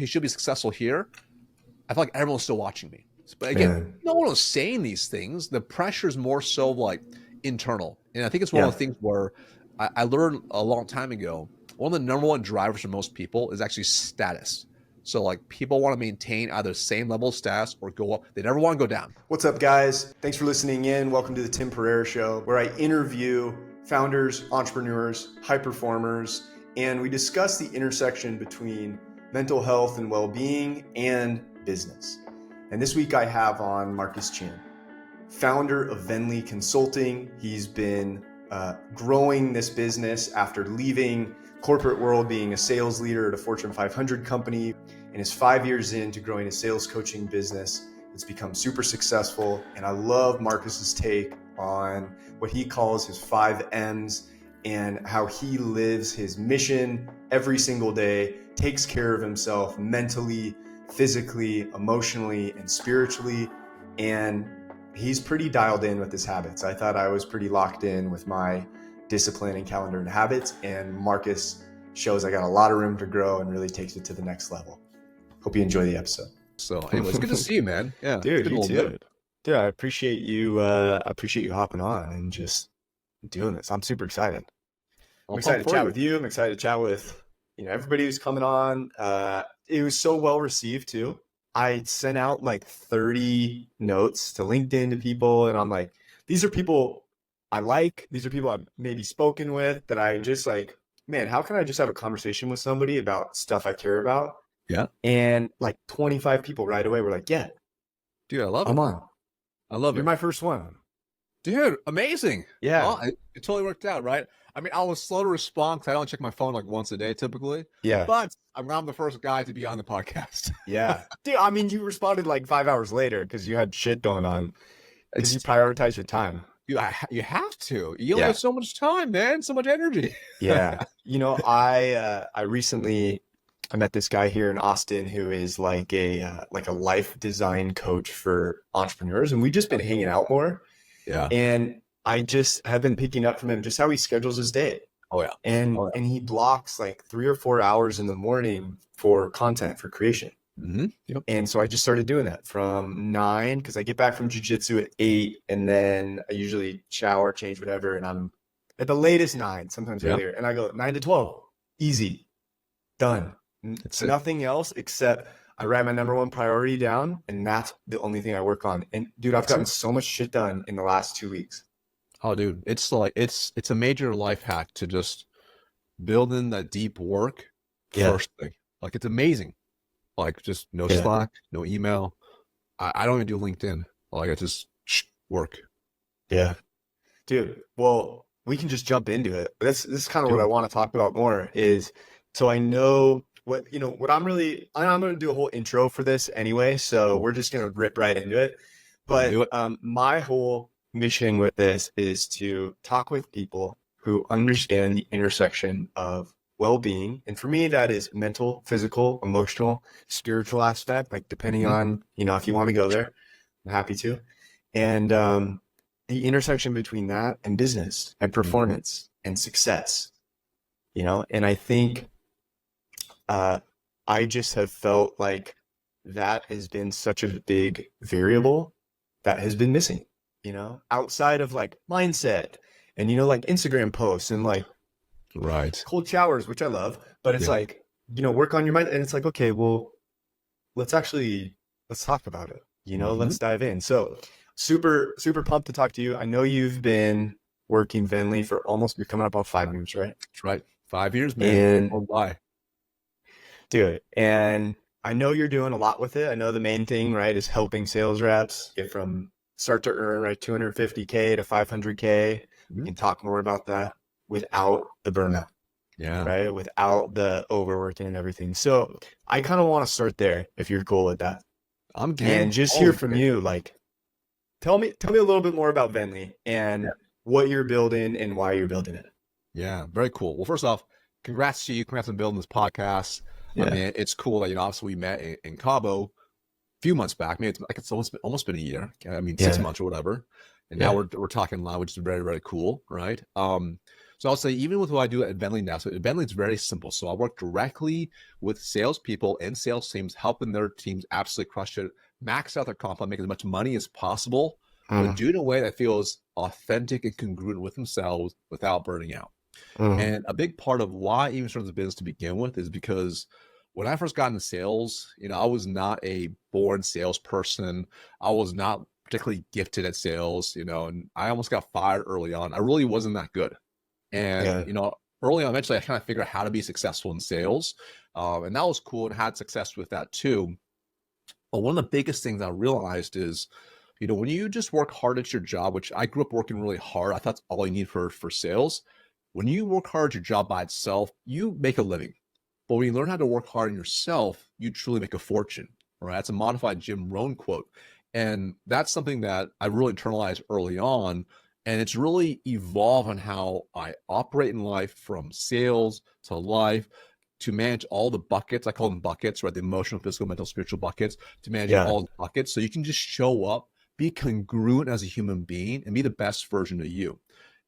he should be successful here, I feel like everyone's still watching me. But again, Man. no one was saying these things. The pressure is more so like internal. And I think it's one Yeah. of the things where I learned a long time ago, one of the number one drivers for most people is actually status. So like people want to maintain either the same level of status or go up. They never want to go down. What's up, guys? Thanks for listening in. Welcome to the Tim Perreira Show, where I interview founders, entrepreneurs, high performers, and we discuss the intersection between mental health and well-being and business. And this week I have on Marcus Chin, founder of Venli Consulting. He's been growing this business after leaving corporate world, being a sales leader at a Fortune 500 company, and is 5 years into growing a sales coaching business. It's become super successful. And I love Marcus's take on what he calls his 5 M's and how he lives his mission every single day, takes care of himself mentally, physically, emotionally, and spiritually. And he's pretty dialed in with his habits. I thought I was pretty locked in with my discipline and calendar and habits, and Marcus shows I got a lot of room to grow and really takes it to the next level. Hope you enjoy the episode. So anyways, good to see you, man. Yeah. Dude, you too. Dude, I appreciate you hopping on and just doing this. I'm super excited. I'm excited to chat with you. I'm excited to chat with, everybody who's coming on. It was so well received too. I sent out like 30 notes to LinkedIn to people, and I'm like, these are people I like. These are people I've maybe spoken with that I just like, man, how can I just have a conversation with somebody about stuff I care about? Yeah. And like 25 people right away were like, yeah. Dude, I love it. I'm on. I love it. You're my first one. Dude, amazing. Yeah. Well, it totally worked out, right? I mean, I was slow to respond because I don't check my phone like once a day typically. Yeah. But I'm the first guy to be on the podcast. Yeah. Dude, I mean, you responded like 5 hours later because you had shit going on. Because you prioritize your time. You have to. You only have so much time, man. So much energy. Yeah. I recently met this guy here in Austin who is like a life design coach for entrepreneurs, and we've just been hanging out more. Yeah. And I just have been picking up from him just how he schedules his day. Oh yeah. And he blocks like 3 or 4 hours in the morning for content, for creation. Mm-hmm. Yep. And so I just started doing that from 9, because I get back from jiu-jitsu at 8, and then I usually shower, change, whatever, and I'm at the latest 9, sometimes earlier. And I go 9 to 12, easy, done. It's nothing else except I write my number one priority down, and that's the only thing I work on. And dude, I've gotten so much shit done in the last 2 weeks. Oh, dude, it's like it's a major life hack to just build in that deep work first thing. Like it's amazing. Like just no Slack, no email. I don't even do LinkedIn. Like I just work. Yeah, dude. Well, we can just jump into it. This is kind of what I want to talk about more. Is so I know what I'm going to do a whole intro for this anyway. So we're just going to rip right into it. But my whole mission with this is to talk with people who understand the intersection of well-being. And for me, that is mental, physical, emotional, spiritual aspect, like depending on, if you want to go there, I'm happy to. And the intersection between that and business and performance and success, and I think I just have felt like that has been such a big variable that has been missing, outside of like mindset and, like Instagram posts and like, right, cold showers, which I love, but it's like, work on your mind. And it's like, okay, well, let's talk about it. Let's dive in. So super, super pumped to talk to you. I know you've been working Venli for you're coming up on 5 years, right? That's right. 5 years, man. And why? Dude. And I know you're doing a lot with it. I know the main thing, right, is helping sales reps get from start to earn, right, 250K to 500K. We can talk more about that without the burnout. Yeah. Right. Without the overworking and everything. So I kind of want to start there if you're cool with that. I'm game. And just hear from you. Like, tell me a little bit more about Venli and what you're building and why you're building it. Yeah. Very cool. Well, first off, congrats to you. Congrats on building this podcast. Yeah. I mean, it's cool that, obviously we met in Cabo a few months back. Maybe it's almost been a year. I mean, 6 months or whatever. And now we're talking live, which is very, very cool. Right. So I'll say, even with what I do at Venli now, so at Venli, it's very simple. So I work directly with salespeople and sales teams, helping their teams absolutely crush it, max out their comp, make as much money as possible, but Mm, do it in a way that feels authentic and congruent with themselves without burning out. mm, And a big part of why I even started the business to begin with is because when I first got into sales, I was not a born salesperson. I was not particularly gifted at sales, and I almost got fired early on. I really wasn't that good. And, yeah. early on, eventually I kind of figured out how to be successful in sales. And that was cool and had success with that too. But one of the biggest things I realized is, when you just work hard at your job, which I grew up working really hard, I thought that's all you need for sales. When you work hard at your job by itself, you make a living. But when you learn how to work hard on yourself, you truly make a fortune. Right? That's a modified Jim Rohn quote. And that's something that I really internalized early on. And it's really evolved on how I operate in life, from sales to life, to manage all the buckets. I call them buckets, right? The emotional, physical, mental, spiritual buckets, to managing Yeah. all the buckets. So you can just show up, be congruent as a human being, and be the best version of you.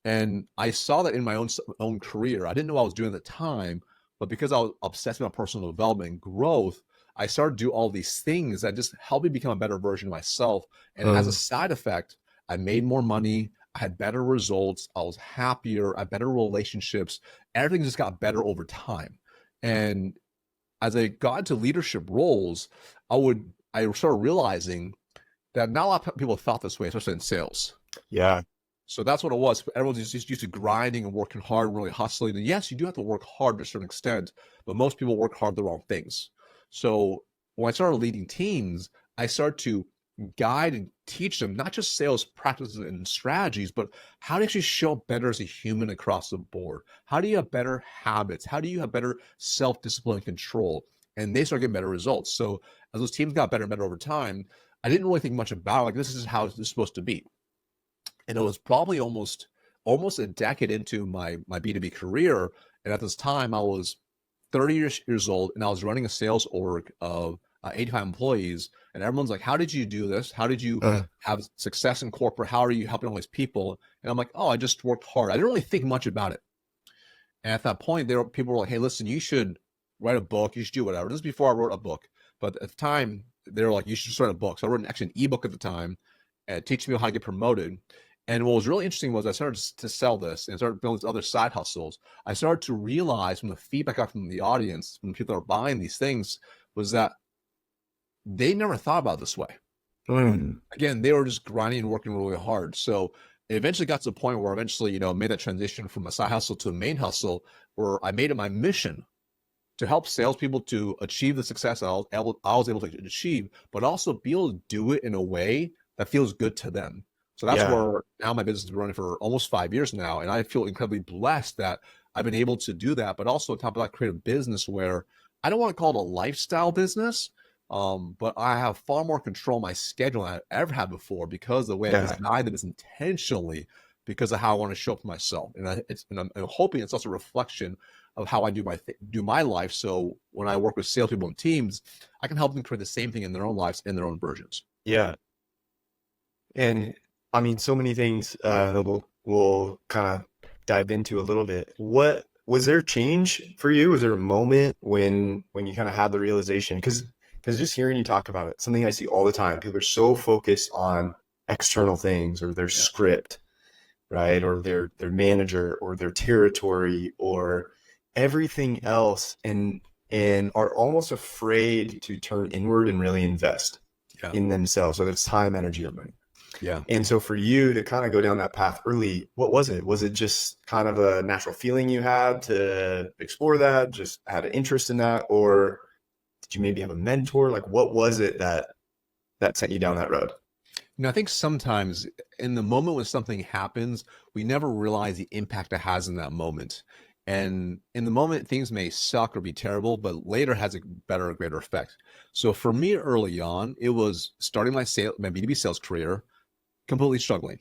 And I saw that in my own career. I didn't know what I was doing at the time, but because I was obsessed with personal development and growth, I started to do all these things that just helped me become a better version of myself. And as a Mm, side effect, I made more money. I had better results. I was happier. I had better relationships. Everything just got better over time. And as I got into leadership roles, I started realizing that not a lot of people thought this way, especially in sales. yeah. So that's what it was. Everyone's just used to grinding and working hard, and really hustling. And yes, you do have to work hard to a certain extent, but most people work hard the wrong things. So when I started leading teams, I started to guide and teach them not just sales practices and strategies, but how to actually show up better as a human across the board. How do you have better habits? How do you have better self-discipline and control? And they start getting better results. So as those teams got better and better over time, I didn't really think much about, like, this is how this is supposed to be. And it was probably almost a decade into my B2B career. And at this time, I was 30 years old, and I was running a sales org of 85 employees. And everyone's like, how did you do this? How did you Uh, have success in corporate? How are you helping all these people? And I'm like, oh, I just worked hard. I didn't really think much about it. And at that point, people were like, hey, listen, you should write a book. You should do whatever. This is before I wrote a book. But at the time, they were like, you should start a book. So I wrote actually an ebook at the time, teaching people how to get promoted. And what was really interesting was I started to sell this and started building these other side hustles. I started to realize, from the feedback I got from the audience, from people that are buying these things, was that they never thought about it this way. mm, Again, they were just grinding and working really hard. So it eventually got to the point where eventually, made that transition from a side hustle to a main hustle, where I made it my mission to help salespeople to achieve the success I was able to achieve, but also be able to do it in a way that feels good to them. So that's yeah. where now my business has been running for almost 5 years now. And I feel incredibly blessed that I've been able to do that, but also on top of that, create a business where I don't want to call it a lifestyle business, but I have far more control of my schedule than I ever had before, because the way I Yeah. designed it is intentionally because of how I want to show up for myself. And I'm hoping it's also a reflection of how I do my life. So when I work with salespeople and teams, I can help them create the same thing in their own lives, in their own versions. Yeah. And I mean, so many things that we'll kind of dive into a little bit. What was there change for you? Was there a moment when you kind of had the realization? Because just hearing you talk about it, something I see all the time. People are so focused on external things, or their Yeah. script, right? Or their manager, or their territory, or everything else, and are almost afraid to turn inward and really invest Yeah. in themselves, whether it's time, energy, or money. Yeah. And so for you to kind of go down that path early, what was it? Was it just kind of a natural feeling you had to explore that, just had an interest in that? Or did you maybe have a mentor? Like, what was it that sent you down that road? I think sometimes in the moment when something happens, we never realize the impact it has in that moment. And in the moment, things may suck or be terrible, but later has a better or greater effect. So for me early on, it was starting my B2B sales career, completely struggling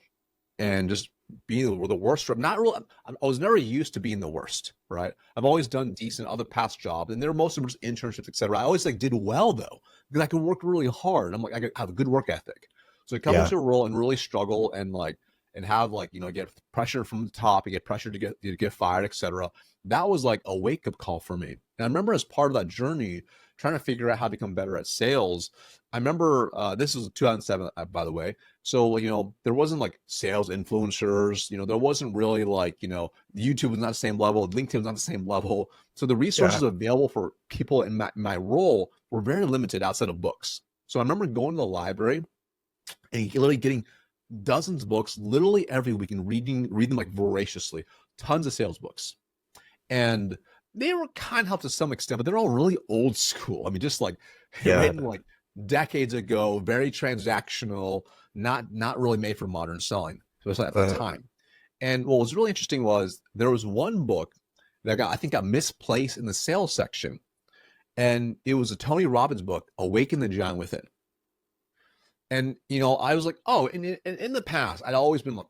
and just being the worst. Not real. I was never used to being the worst, right? I've always done decent other past jobs, and they're most of them just internships, etc. I always did well though, because I can work really hard. I'm like, I have a good work ethic. So I come Yeah. into a role and really struggle, and like and have like, get pressure from the top, you get pressure to get fired, etc. That was like a wake up call for me. And I remember as part of that journey, trying to figure out how to become better at sales. I remember this was 2007, by the way. So, there wasn't like sales influencers, there wasn't really like, YouTube was not the same level, LinkedIn was not the same level. So the resources available for people in my role were very limited outside of books. So I remember going to the library and literally getting dozens of books literally every week and reading them like voraciously, tons of sales books. And they were kind of helped to some extent, but they're all really old school. I mean, just like written like decades ago, very transactional, not really made for modern selling, especially at the time. And what was really interesting was there was one book that I think got misplaced in the sales section. And it was a Tony Robbins book, Awaken the Giant Within. And, I was like, oh, and in the past, I'd always been like,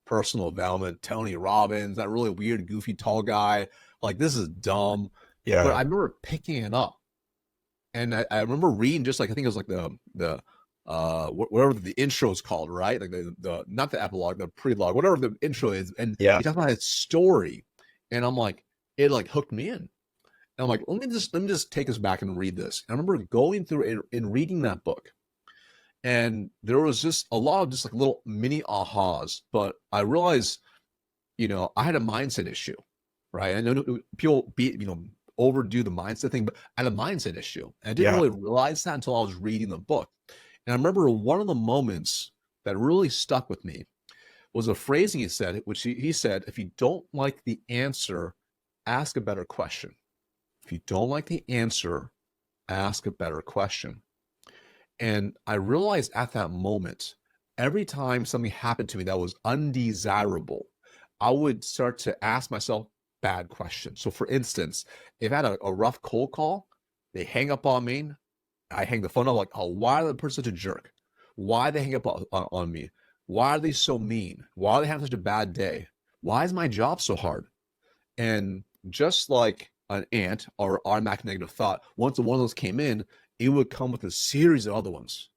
personal development, Tony Robbins, that really weird, goofy, tall guy. Like, this is dumb. Yeah. But I remember picking it up. And I remember reading just like, I think it was like the whatever the intro is called, right? Like the not the epilogue, the prelogue, whatever the intro is. And he talks about his story. And I'm like, it like hooked me in. And I'm like, let me just take us back and read this. And I remember going through it and reading that book. And there was just a lot of just like little mini ahas, but I realized, I had a mindset issue, right? I know people overdo the mindset thing, but I had a mindset issue. And I didn't really realize that until I was reading the book. And I remember one of the moments that really stuck with me was a phrasing he said, which he said, if you don't like the answer, ask a better question. If you don't like the answer, ask a better question. And I realized at that moment, every time something happened to me that was undesirable, I would start to ask myself bad questions. So for instance, if I had a rough cold call, they hang up on me, I hang the phone up like, oh, why are the person such a jerk? Why they hang up on me? Why are they so mean? Why are they having such a bad day? Why is my job so hard? And just like an ant or automatic negative thought, once one of those came in, it would come with a series of other ones.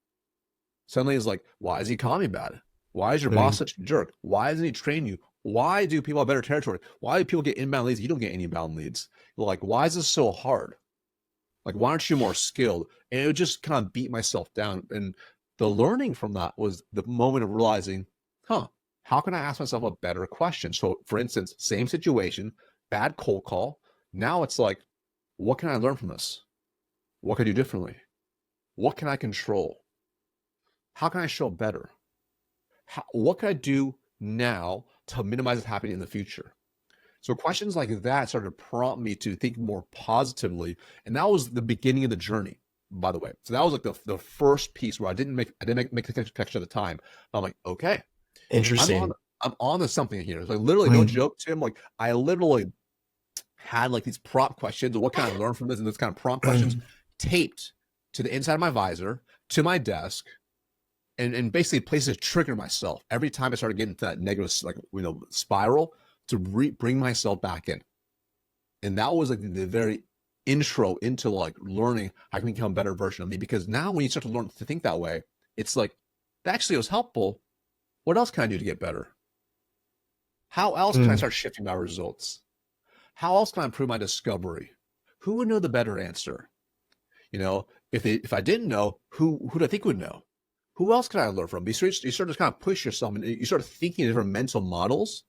Suddenly it's like, why is he calling me bad? Why is your boss such a jerk? Why doesn't he train you? Why do people have better territory? Why do people get inbound leads? You don't get any inbound leads. Like, why is this so hard? Like, why aren't you more skilled? And it would just kind of beat myself down. And the learning from that was the moment of realizing, how can I ask myself a better question? So for instance, same situation, bad cold call. Now it's like, what can I learn from this? What can I do differently? What can I control? How can I show better? What can I do now to minimize it happening in the future? So questions like that started to prompt me to think more positively. And that was the beginning of the journey, by the way. So that was like the first piece where I didn't make the connection at the time. I'm like, okay. Interesting. I'm on to something here. It's like literally no joke, Tim. Like I literally had like these prompt questions. What can I learn from this? And this kind of prompt questions taped to the inside of my visor, to my desk, and basically places a trigger myself every time I started getting into that negative, like, spiral to bring myself back in. And that was like the very intro into like learning how I can become a better version of me. Because now when you start to learn to think that way, it's like, that actually was helpful. What else can I do to get better? How else can I start shifting my results? How else can I improve my discovery? Who would know the better answer? If I didn't know, who do I think would know? Who else can I learn from? You start to kind of push yourself, and you start thinking different mental models.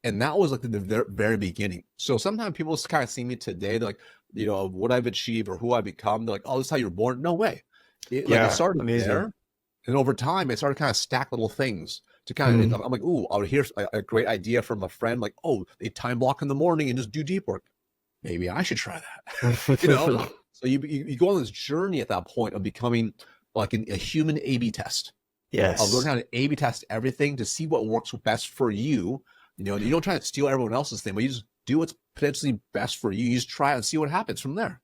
And that was like the very beginning. So sometimes people kind of see me today, they're like, what I've achieved or who I become. They're like, oh, this is how you're born. No way. It started there. And over time, I started kind of stack little things to kind of, I'm like, ooh, I'll hear a great idea from a friend. Like, oh, they time block in the morning and just do deep work. Maybe I should try that. So you go on this journey at that point of becoming like a human A/B test. Yes. Of learning how to A/B test everything to see what works best for you. You don't try to steal everyone else's thing, but you just do what's potentially best for you. You just try it and see what happens from there.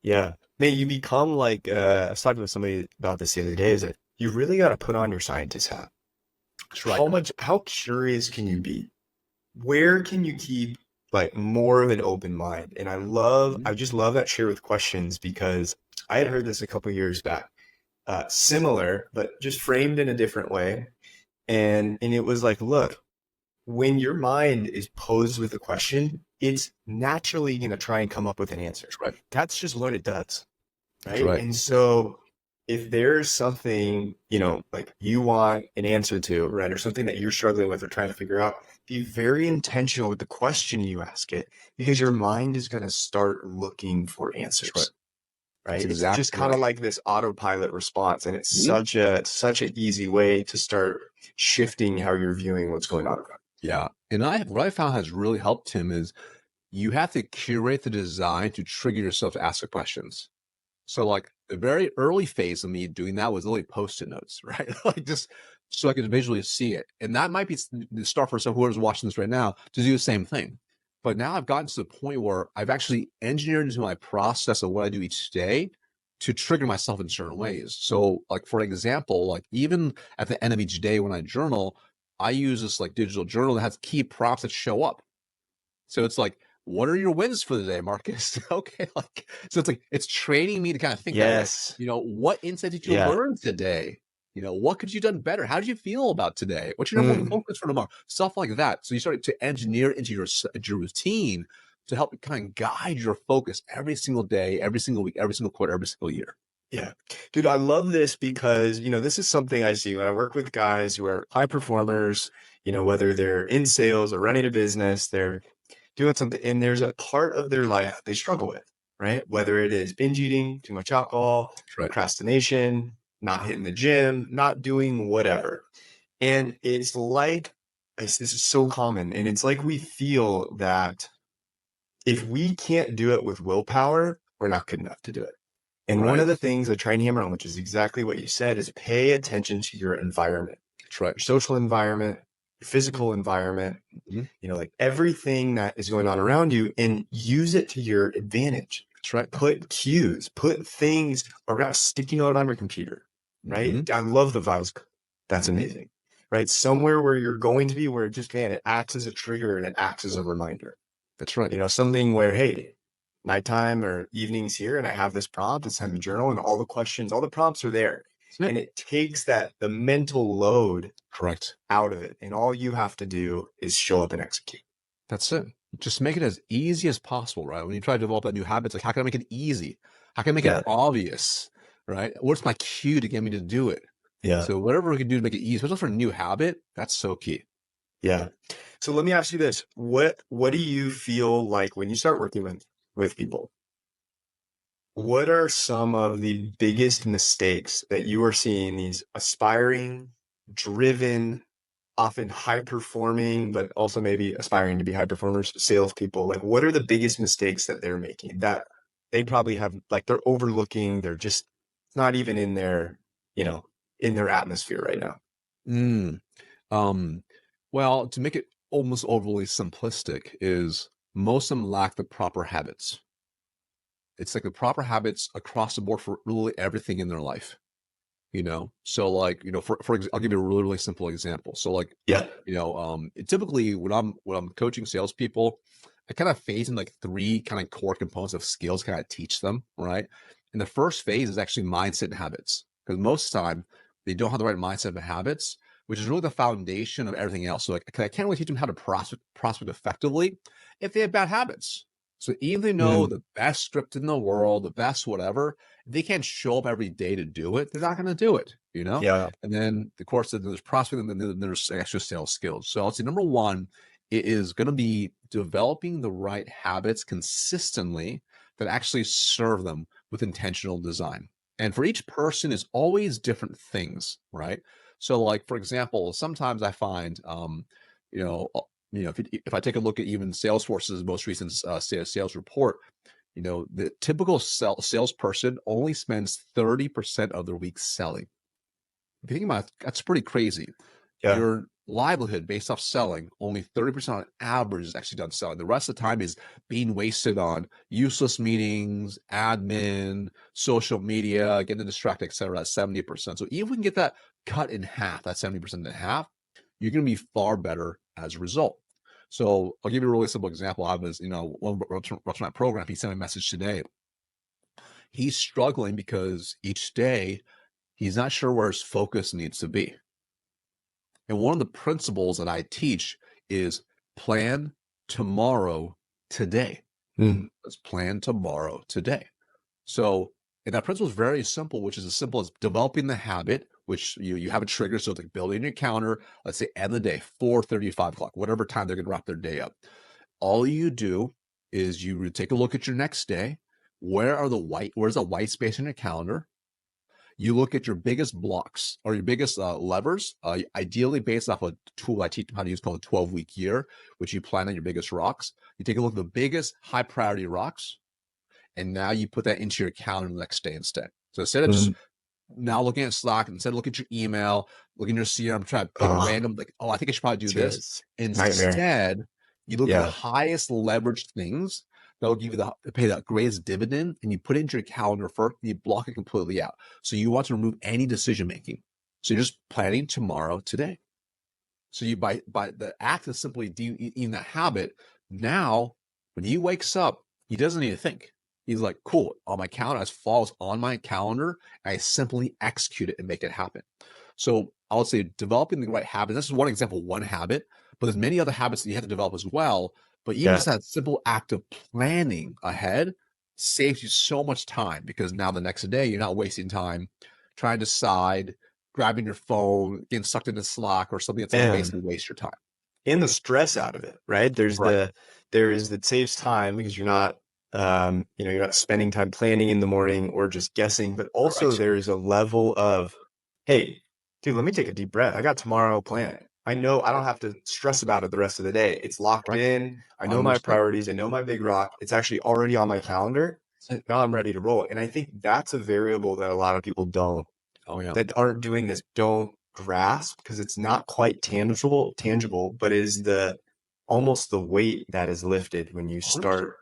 Yeah. Man, you become like, I was talking with somebody about this the other day, is that you really got to put on your scientist hat. That's right. How curious can you be? Where can you keep like more of an open mind? And I just love that share with questions, because I had heard this a couple of years back, similar, but just framed in a different way. And it was like, look, when your mind is posed with a question, it's naturally going to try and come up with an answer. That's right. That's just what it does. That's Right. right. And so if there's something, like you want an answer to, right, or something that you're struggling with or trying to figure out, be very intentional with the question you ask it, because your mind is going to start looking for answers. That's Right. That's It's exactly just kind of like this autopilot response. And it's Mhm. such an easy way to start shifting how you're viewing what's going on around. Yeah. And what I found has really helped him is you have to curate the design to trigger yourself to ask the questions. So like the very early phase of me doing that was literally post-it notes, right? Like just so I could visually see it. And that might be the start for someone whoever's watching this right now to do the same thing. But now I've gotten to the point where I've actually engineered into my process of what I do each day to trigger myself in certain ways. So like, for example, like even at the end of each day when I journal, I use this like digital journal that has key prompts that show up. So it's like, what are your wins for the day, Marcus? Okay, like so it's training me to kind of think that way. Yes. What insight did you Yeah. learn today? What could you done better? How did you feel about today? What's your number one focus for tomorrow? Stuff like that. So you start to engineer into your routine to help kind of guide your focus every single day, every single week, every single quarter, every single year. Yeah. Dude, I love this because, this is something I see when I work with guys who are high performers, whether they're in sales or running a business, they're doing something, and there's a part of their life they struggle with, right? Whether it is binge eating, too much alcohol, Right. procrastination, not hitting the gym, not doing whatever. And it's like, this is so common. And it's like we feel that if we can't do it with willpower, we're not good enough to do it. And one Right. of the things I try and hammer on, which is exactly what you said, is pay attention to your environment. That's right. Your social environment, your physical environment, Mhm. like everything that is going on around you, and use it to your advantage. That's right. Put cues, put things around, sticking out on your computer, right? Mhm. I love the Viles. That's amazing, right? Somewhere where you're going to be, where it just, man, it acts as a trigger and it acts as a reminder. That's right. Something where, hey, nighttime or evenings here, and I have this prompt, it's time to journal, and all the questions, all the prompts are there. And it takes the mental load Correct. out of it. And all you have to do is show up and execute. That's it. Just make it as easy as possible, right? When you try to develop that new habit, it's like, how can I make it easy? How can I make it obvious, right? What's my cue to get me to do it? Yeah. So whatever we can do to make it easy, especially for a new habit, that's so key. Yeah. So let me ask you this. What do you feel like when you start working with people? What are some of the biggest mistakes that you are seeing these aspiring, driven, often high performing, but also maybe aspiring to be high performers, salespeople? Like, what are the biggest mistakes that they're making that they probably have, like, they're overlooking, they're just not even in their, in their atmosphere right now? Well, to make it almost overly simplistic is most of them lack the proper habits. It's like the proper habits across the board for really everything in their life. So like, I'll give you a really, really simple example. So like, Yeah. typically when I'm coaching salespeople, I kind of phase in like three kind of core components of skills, kind of teach them, right? And the first phase is actually mindset and habits, because most of the time they don't have the right mindset and habits, which is really the foundation of everything else. So like, I can't really teach them how to prospect effectively if they have bad habits. So even if they know the best script in the world, the best whatever, if they can't show up every day to do it, they're not going to do it, Yeah. And then, of course, there's prospecting, and then there's extra sales skills. So I'll say number one, it is going to be developing the right habits consistently that actually serve them with intentional design. And for each person is always different things, right? So like, for example, sometimes I find, if I take a look at even Salesforce's most recent sales report, the typical salesperson only spends 30% of their week selling. If you think about it, that's pretty crazy. Yeah. Your livelihood based off selling, only 30% on average is actually done selling. The rest of the time is being wasted on useless meetings, admin, social media, getting distracted, et cetera, at 70%. So even if we can get that cut in half, that 70% in half, you're going to be far better as a result. So I'll give you a really simple example. I was, one of my program, he sent me a message today. He's struggling because each day he's not sure where his focus needs to be. And one of the principles that I teach is plan tomorrow today. Let's plan tomorrow today. So, and that principle is very simple, which is as simple as developing the habit, which you have a trigger. So it's like building your counter, let's say end of the day, 4:30, 5 o'clock, whatever time they're going to wrap their day up. All you do is you take a look at your next day. Where's the white space in your calendar? You look at your biggest blocks or your biggest levers, ideally based off a tool I teach them how to use called a 12-week year, which you plan on your biggest rocks. You take a look at the biggest high priority rocks, and now you put that into your calendar the next day instead. So instead of just now looking at Slack, instead of looking at your email, looking at your CRM, trying to pick random, like, oh, I think I should probably do this. Instead, you look at the highest leveraged things that will give you pay that greatest dividend, and you put it into your calendar first, and you block it completely out. So you want to remove any decision making. So you're just planning tomorrow, today. So you by the act of simply eating that habit, now when he wakes up, he doesn't need to think. He's like, cool, on my calendar, as falls on my calendar, I simply execute it and make it happen. So I would say developing the right habit. This is one example, one habit, but there's many other habits that you have to develop as well. But even just that simple act of planning ahead saves you so much time, because now the next day you're not wasting time trying to decide, grabbing your phone, getting sucked into Slack or something that's going to basically waste your time. And the stress out of it, right? There is that saves time because you're not you're not spending time planning in the morning or just guessing, but also there is a level of, hey, dude, let me take a deep breath. I got tomorrow planned. I know I don't have to stress about it the rest of the day. It's locked in. I know my priorities. I know my big rock. It's actually already on my calendar. Now I'm ready to roll. And I think that's a variable that a lot of people that aren't doing this don't grasp, because it's not quite tangible, but is almost the weight that is lifted when you start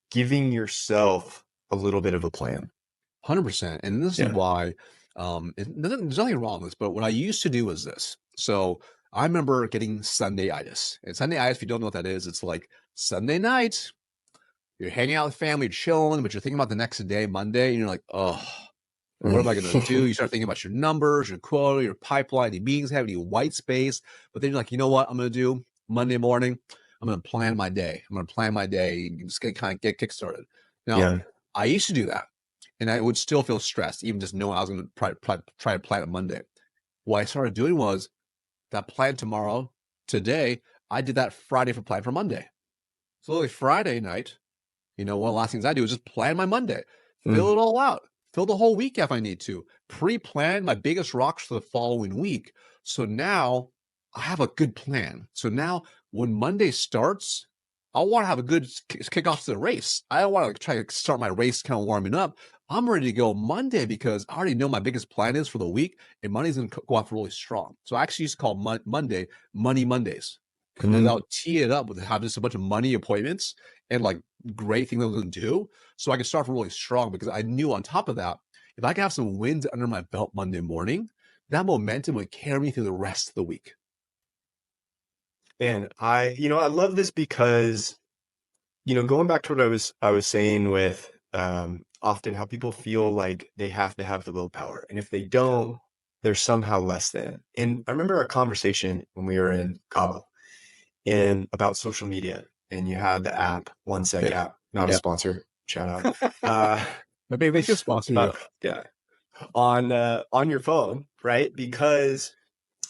giving yourself a little bit of a plan. 100%. And this is why there's nothing wrong with this, but what I used to do was this. So I remember getting Sundayitis. And Sundayitis, if you don't know what that is, it's like Sunday night, you're hanging out with family, you're chilling, but you're thinking about the next day, Monday, and you're like, oh, what am I going to do? You start thinking about your numbers, your quota, your pipeline, the meetings have any white space. But then you're like, you know what I'm going to do Monday morning? I'm going to plan my day. I'm going to plan my day. Just get kickstarted. Now, I used to do that, and I would still feel stressed, even just knowing I was going to try to plan it Monday. What I started doing was that plan tomorrow, today, I did that Friday for plan for Monday. So literally Friday night, one of the last things I do is just plan my Monday, fill it all out, fill the whole week if I need to, pre-plan my biggest rocks for the following week. So now I have a good plan. So now when Monday starts, I want to have a good kickoff to the race. I don't want to try to start my race kind of warming up. I'm ready to go Monday because I already know my biggest plan is for the week, and Monday's going to go off really strong. So I actually used to call Monday Money Mondays, because I would tee it up with having just a bunch of money appointments and like great things I was going to do. So I could start really strong, because I knew on top of that, if I could have some wins under my belt Monday morning, that momentum would carry me through the rest of the week. And I love this because, going back to what I was saying with often how people feel like they have to have the willpower, and if they don't, they're somehow less than. And I remember a conversation when we were in Cabo and about social media, and you had the app, One Sec app, not a sponsor, shout out. Maybe they should sponsor you. On your phone, right? Because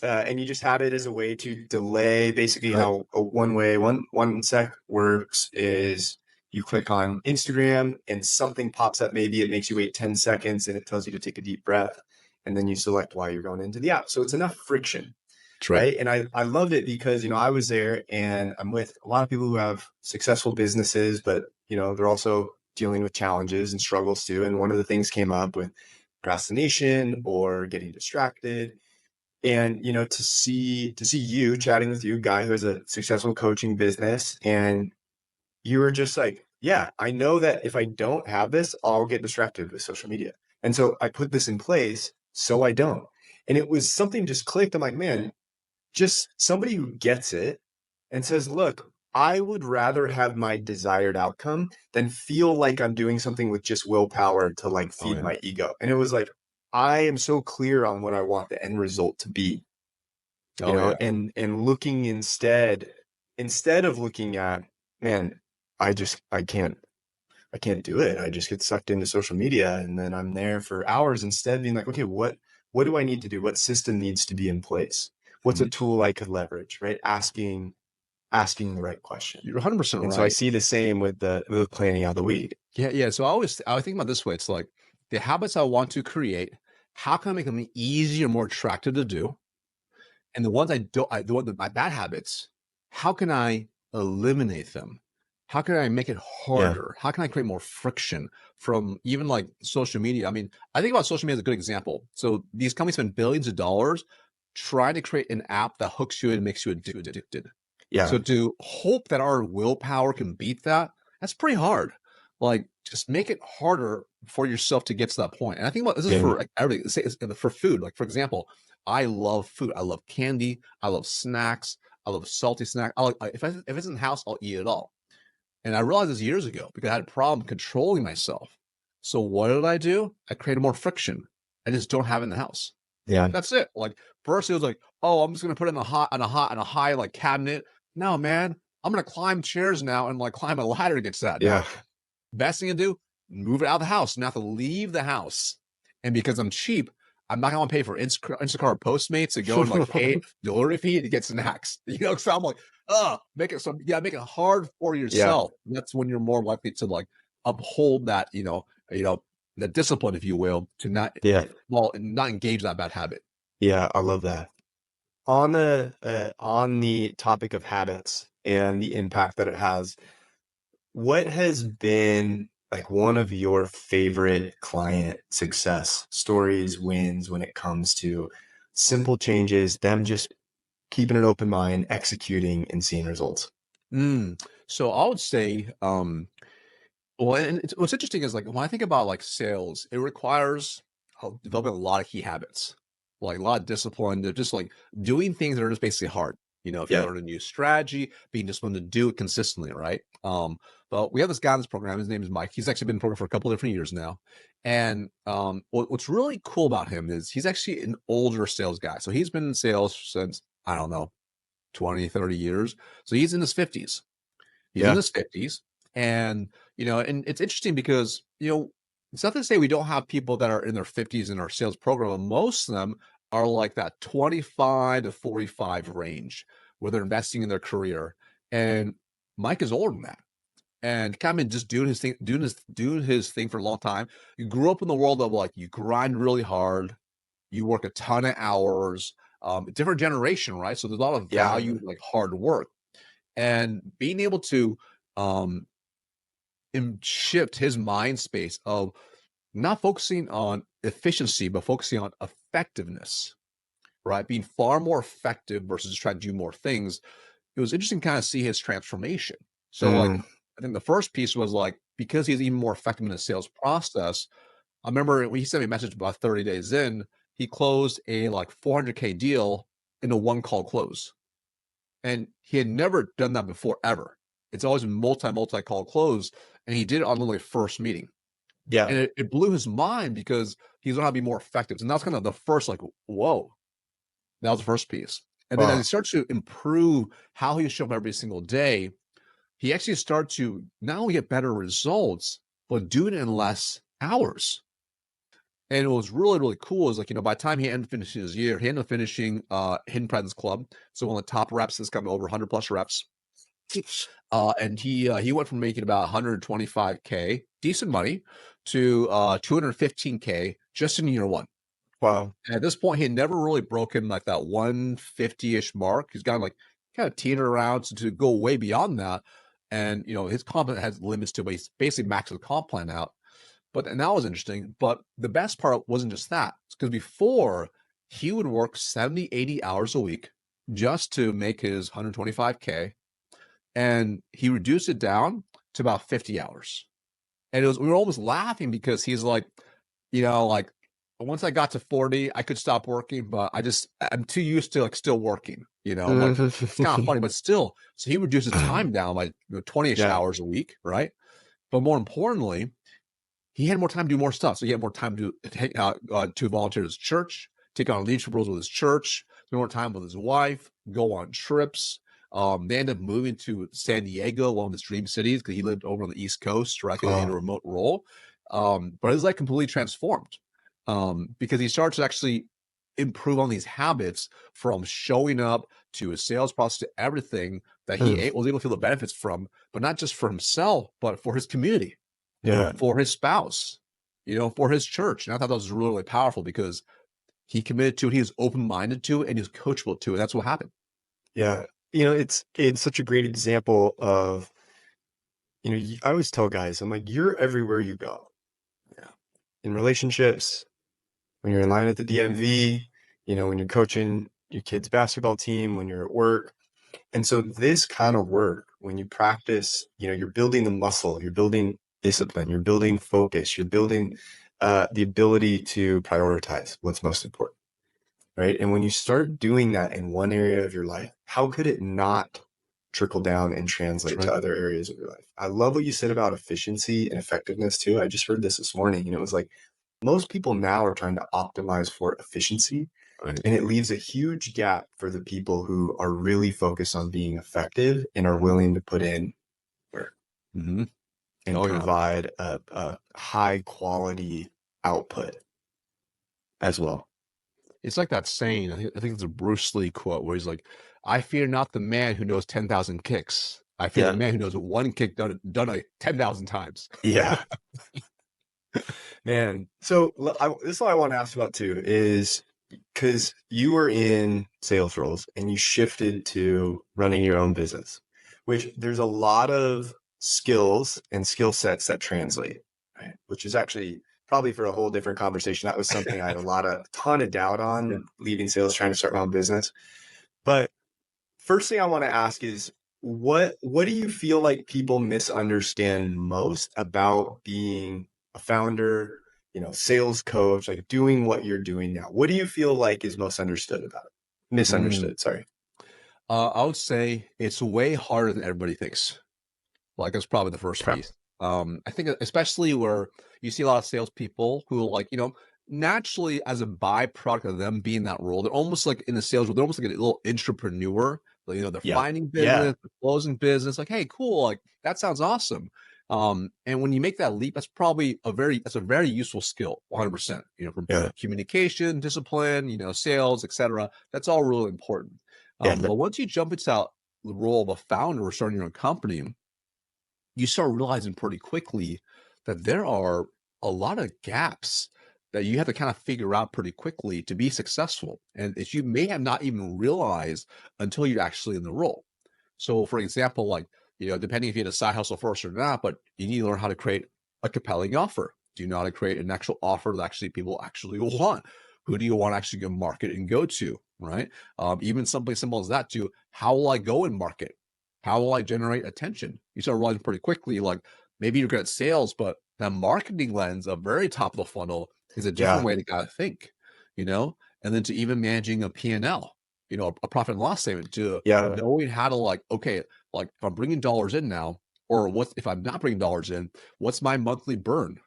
and you just had it as a way to delay. Basically, how a one sec works is you click on Instagram and something pops up. Maybe it makes you wait 10 seconds and it tells you to take a deep breath, and then you select why you're going into the app. So it's enough friction. That's right. And I loved it because, I was there and I'm with a lot of people who have successful businesses, but, they're also dealing with challenges and struggles too. And one of the things came up with procrastination or getting distracted. And, to see you chatting with you, a guy who has a successful coaching business, and you were just like, yeah, I know that if I don't have this, I'll get distracted with social media. And so I put this in place so I don't. And it was something just clicked. I'm like, man, just somebody who gets it and says, look, I would rather have my desired outcome than feel like I'm doing something with just willpower to like feed my ego. And it was like, I am so clear on what I want the end result to be. you know, yeah. and looking instead of looking at, man, I can't do it. I just get sucked into social media and then I'm there for hours, instead being like, okay, what do I need to do? What system needs to be in place? What's a Mhm. tool I could leverage, right? Asking the right question. You're 100% And so I right. see the same with the planning out the week. Yeah, yeah. So I think about it this way. It's like the habits I want to create, how can I make them easier, more attractive to do? And the ones I don't, my bad habits, how can I eliminate them? How can I make it Yeah. harder? How can I create more friction from even like social media? I mean, I think about social media as a good example. So these companies spend billions of dollars trying to create an app that hooks you and makes you addicted. Yeah. So to hope that our willpower can beat that, that's pretty hard. Like, just make it harder for yourself to get to that point. And I think about this is Yeah. for like everything. Say for food. Like, for example, I love food. I love candy. I love snacks. I love salty snack. If it's in the house, I'll eat it all. And I realized this years ago because I had a problem controlling myself. So what did I do? I created more friction. I just don't have it in the house. Yeah. That's it. Like, first it was like, oh, I'm just gonna put it in on a high like cabinet. No, man, I'm gonna climb chairs now and like climb a ladder to get to that. Yeah. Now, best thing to do, move it out of the house. Now I have to leave the house. And because I'm cheap, I'm not gonna pay for Instacart or Postmates to go and like pay delivery fee to get snacks. So I'm like, make it so yeah, make it hard for Yeah. yourself. That's when you're more likely to like uphold that, the discipline, if you will, to not Yeah. not engage that bad habit. Yeah. I love that. On the topic of habits and the impact that it has, what has been like one of your favorite client success stories, wins, when it comes to simple changes, them just keeping an open mind, executing and seeing results? So I would say, well, and what's interesting is like when I think about like sales, it requires developing a lot of key habits, like a lot of discipline, to just like doing things that are just basically hard. If you Yeah. learn a new strategy, being disciplined to do it consistently, right? But we have this guy in this program. His name is Mike. He's actually been in the program for a couple of different years now. And what's really cool about him is he's actually an older sales guy. So he's been in sales since, I don't know, 20, 30 years. So he's in his 50s. He's in Yeah. his 50s. And, and it's interesting because, it's not to say we don't have people that are in their 50s in our sales program, but most of them are like that 25 to 45 range where they're investing in their career. And Mike is older than that. And kind of been just doing his thing, doing his thing for a long time. You grew up in the world of like you grind really hard, you work a ton of hours, different generation, right? So there's a lot of Yeah. value like hard work. And being able to um shift his mind space of not focusing on efficiency, but focusing on effectiveness, right? Being far more effective versus trying to do more things. It was interesting to kind of see his transformation. So, like, Mm, I think the first piece was like, because he's even more effective in the sales process. I remember when he sent me a message about 30 days in, he closed a like 400K deal in a one call close. And he had never done that before, ever. It's always been multi call close. And he did it on literally first meeting. yeah. And it blew his mind because he's learned how to be more effective. And that's kind of the first, like, whoa, that was the first piece. And then as he Wow. starts to improve how he shows up every single day, he actually starts to not only get better results, but do it in less hours. And what was really, really cool is like, by the time he ended finishing his year, he ended up finishing Hidden Presence Club. So one of the top reps has come over 100 plus reps. And he went from making about 125K, decent money, to 215K just in year one. Wow. And at this point, he had never really broken like that 150-ish mark. He's gotten like kind of teetered around to go way beyond that. And his comp plan has limits to, but he's basically maxed the comp plan out. And that was interesting. But the best part wasn't just that. Because before, he would work 70, 80 hours a week just to make his 125K. And he reduced it down to about 50 hours. And we were almost laughing because he's like, like once I got to 40, I could stop working, but I'm too used to like still working, I'm like, it's kind of funny, but still. So he reduced his time down by 20-ish Yeah. hours a week, right? But more importantly, he had more time to do more stuff. So he had more time to volunteer at his church, take on leadership roles with his church. spend more time with his wife, go on trips. They ended up moving to San Diego, one of his dream cities, because he lived over on the East Coast, right, in a remote role. But his life completely transformed because he started to actually improve on these habits, from showing up to his sales process to everything that he was able to feel the benefits from, but not just for himself, but for his community, for his spouse, for his church. And I thought that was really, really powerful because he committed to it. He was open-minded to it, and he was coachable to it. That's what happened. Yeah. It's such a great example of, I always tell guys, I'm like, you're everywhere you go. Yeah. In relationships, when you're in line at the DMV, when you're coaching your kid's basketball team, when you're at work. And so this kind of work, when you practice, you're building the muscle, you're building discipline, you're building focus, you're building the ability to prioritize what's most important, right? And when you start doing that in one area of your life, how could it not trickle down and translate to other areas of your life? I love what you said about efficiency and effectiveness too. I just heard this morning, and it was like, most people now are trying to optimize for efficiency, and it leaves a huge gap for the people who are really focused on being effective and are willing to put in work and provide a high quality output as well. It's like that saying, I think it's a Bruce Lee quote, where he's like, I fear not the man who knows 10,000 kicks. I fear the man who knows one kick done 10,000 times. Yeah. Man. So this is what I want to ask about too, is because you were in sales roles and you shifted to running your own business, which there's a lot of skills and skill sets that translate, right? Which is actually probably for a whole different conversation. That was something I had a ton of doubt on leaving sales, trying to start my own business. But first thing I want to ask is, what do you feel like people misunderstand most about being a founder, sales coach, like doing what you're doing now? What do you feel like is most understood about it? Misunderstood, sorry. I would say it's way harder than everybody thinks. Like, that's probably the first piece. I think especially where you see a lot of salespeople who, like, naturally, as a byproduct of them being that role, they're almost like in the sales role, they're almost like a little entrepreneur. They're finding business, they're closing business. Like, hey, cool, like that sounds awesome. And when you make that leap, that's probably a very useful skill, 100%. From communication, discipline, sales, etc. That's all really important. But once you jump into the role of a founder or starting your own company, you start realizing pretty quickly that there are a lot of gaps that you have to kind of figure out pretty quickly to be successful, and that you may have not even realized until you're actually in the role. So, for example, like, depending if you had a side hustle first or not, but you need to learn how to create a compelling offer. Do you know how to create an actual offer that actually people actually want? Who do you want to actually go market and go to, right? Even something simple as that, to how will I go and market? How will I generate attention? You start realizing pretty quickly, like, maybe you're good at sales, but that marketing lens of very top of the funnel is a different way to kind of think, and then to even managing a P&L, a profit and loss statement, to knowing how to, like, okay, like, if I'm bringing dollars in now, or what if I'm not bringing dollars in, what's my monthly burn?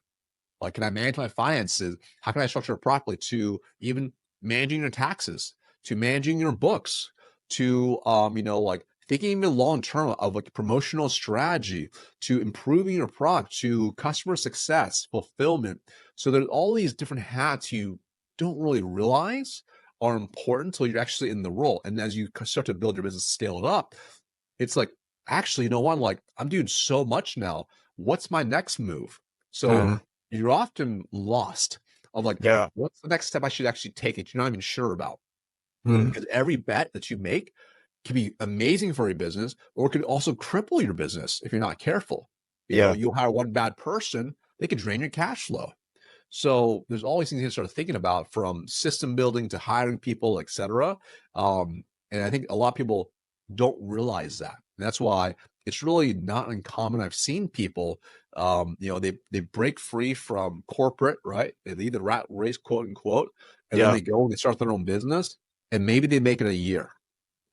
Like, can I manage my finances? How can I structure it properly? To even managing your taxes, to managing your books, to, like, thinking even long term of like promotional strategy, to improving your product, to customer success, fulfillment. So there's all these different hats you don't really realize are important until you're actually in the role. And as you start to build your business, scale it up, it's like, actually, like, I'm doing so much now. What's my next move? So you're often lost of like, what's the next step I should actually take that you're not even sure about? Because every bet that you make can be amazing for your business, or it could also cripple your business if you're not careful. You'll hire one bad person, they could drain your cash flow. So there's always things you start thinking about, from system building to hiring people, etc. And I think a lot of people don't realize that. And that's why it's really not uncommon. I've seen people, they break free from corporate, right? They leave the rat race, quote unquote, and then they go and they start their own business, and maybe they make it a year,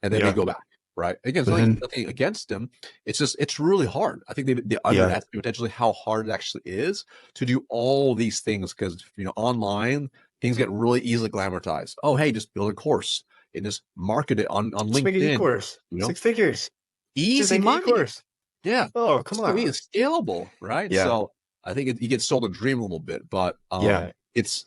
and then they go back, right? Again, it's nothing against them. It's just, it's really hard. I think they underestimate potentially how hard it actually is to do all these things, because, online, things get really easily glamorized. Oh, hey, just build a course. and just market it on Just make an LinkedIn, e-course. you know, 6 figures. Just easy make an money. e-course. Yeah. Oh, come To me, on. it's scalable, right? Yeah. So I think you get sold a dream a little bit, but Yeah. it's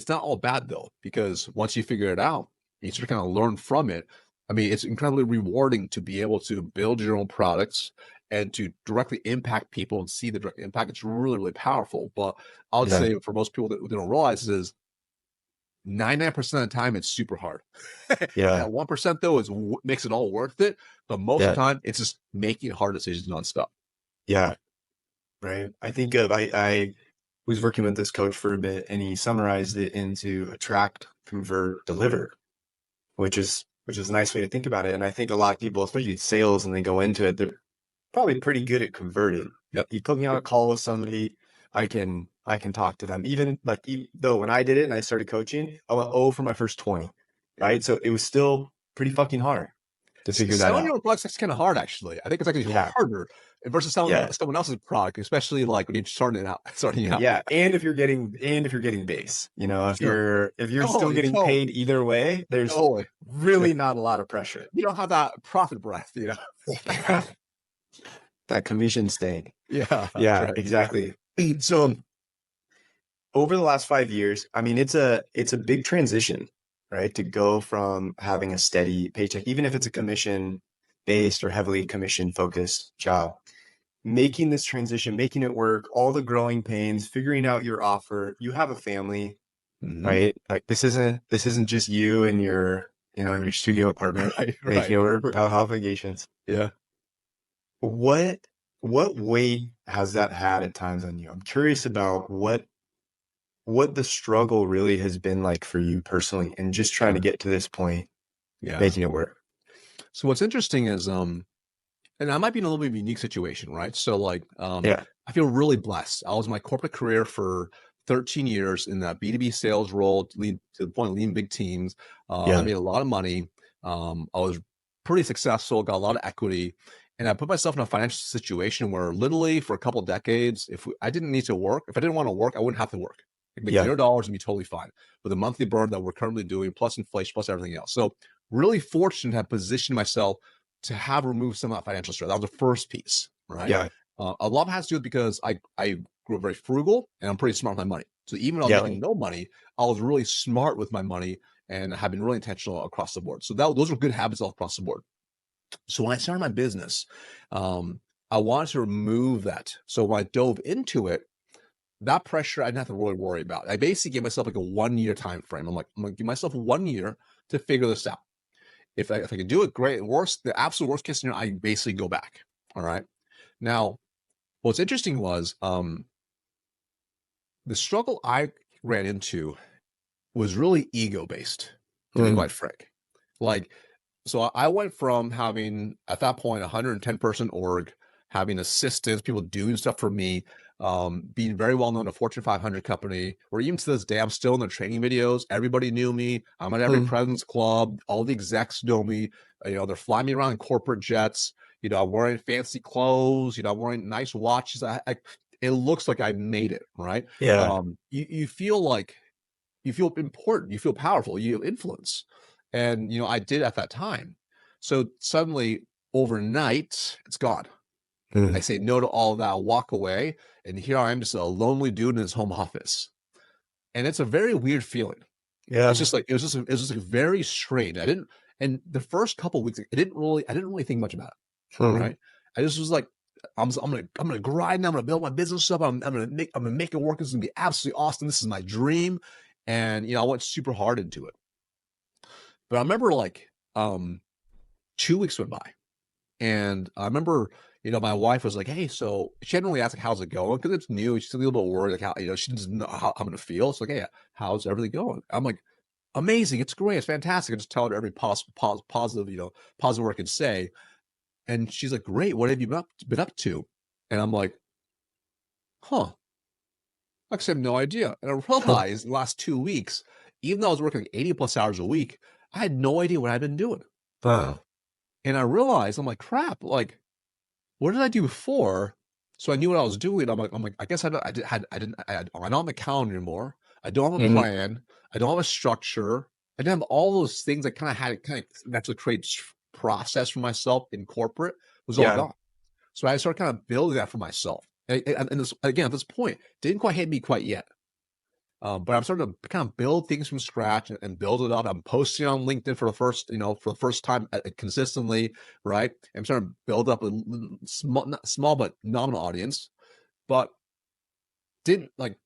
not all bad though, because once you figure it out, you sort of kind of learn from it. I mean, it's incredibly rewarding to be able to build your own products and to directly impact people and see the direct impact. It's really, really powerful. But I would Yeah. say for most people that don't realize is 99% of the time it's super hard. Yeah. That 1% though is makes it all worth it. But most of Yeah. the time, it's just making hard decisions nonstop. Yeah. Right. I think of I was working with this coach for a bit, and he summarized it into attract, convert, deliver, which is a nice way to think about it. And I think a lot of people, especially sales, and they go into it, they're probably pretty good at converting. Yep. You put me on a call with somebody, I can talk to them. Even though when I did it and I started coaching, I went 0 for my first 20. Right. So it was still pretty fucking hard to figure that Selling out. your own products is kind of hard, actually. I think it's actually Yeah. harder versus selling Yeah. someone else's product, especially like when you're starting out. Yeah. And if you're getting base, if Sure. you're still getting paid either way, there's Totally. really not a lot of pressure. You don't have that profit breath, you know? That commission staying. Yeah. Yeah, Right. exactly. So over the last 5 years, I mean, it's a big transition, right? To go from having a steady paycheck, even if it's a commission based or heavily commission focused job, making this transition, making it work, all the growing pains, figuring out your offer. You have a family, right? Like this isn't just you and your, in your studio apartment, Right. making it work without obligations. Yeah. What weight has that had at times on you? I'm curious about what the struggle really has been like for you personally, and just trying to get to this point, Yeah. making it work. So what's interesting is, and I might be in a little bit of a unique situation, right? So like, Yeah. I feel really blessed. I was in my corporate career for 13 years in that B2B sales role, lead to the point of leading big teams. I Yeah. made a lot of money. I was pretty successful, got a lot of equity, and I put myself in a financial situation where literally for a couple of decades, I didn't need to work, if I didn't want to work, I wouldn't have to work. I could make Yeah. $0 and be totally fine with the monthly burn that we're currently doing, plus inflation, plus everything else. So really fortunate to have positioned myself to have removed some of that financial stress. That was the first piece, right? Yeah. A lot of it has to do with because I grew up very frugal and I'm pretty smart with my money. So even though I was making no money, I was really smart with my money and have been really intentional across the board. So those are good habits all across the board. So when I started my business, I wanted to remove that. So when I dove into it, that pressure I didn't have to really worry about. I basically gave myself like a 1 year time frame. I'm like, I'm gonna give myself 1 year to figure this out. If I can do it, great. The absolute worst case scenario, I basically go back. All right. Now, what's interesting was the struggle I ran into was really ego based, to be quite frank. Like, so I went from having at that point 110-person org, having assistants, people doing stuff for me, being very well known, a Fortune 500 company, where even to this day, I'm still in the training videos. Everybody knew me. I'm at every President's Club. All the execs know me. They're flying me around in corporate jets. I'm wearing fancy clothes. I'm wearing nice watches. It looks like I made it, right? Yeah. You feel like you feel important. You feel powerful. You have influence. And, I did at that time. So suddenly overnight, it's gone. I say no to all of that, walk away. And here I am, just a lonely dude in his home office. And it's a very weird feeling. Yeah. It's just like, it was just like very strange. And the first couple of weeks, I didn't really think much about it. Right. I just was like, I'm gonna grind. I'm gonna build my business up. I'm gonna make it work. It's gonna be absolutely awesome. This is my dream. And, I went super hard into it. But I remember like 2 weeks went by, and I remember, my wife was like, "Hey," so she hadn't really asked like, "How's it going?" Because it's new. She's a little bit worried, like how she doesn't know how I'm gonna feel. So like, "Hey, how's everything going?" I'm like, "Amazing. It's great. It's fantastic." I just tell her every positive, positive word I can say, and she's like, "Great. What have you been up to?" And I'm like, "Huh." I actually have no idea. And I realized in the last 2 weeks, even though I was working like 80 plus hours a week, I had no idea what I'd been doing. Wow. And I realized, I'm like, crap, like, what did I do before? So I knew what I was doing. I'm like, I guess I don't have a calendar anymore. I don't have a plan. I don't have a structure. I didn't have all those things I kind of had to kind of naturally create process for myself in corporate was all Yeah. gone. So I started kind of building that for myself. And this, again, at this point, didn't quite hit me quite yet. But I'm starting to kind of build things from scratch and build it up. I'm posting on LinkedIn for the first time consistently, right? I'm starting to build up a small, not small but nominal audience, but didn't like,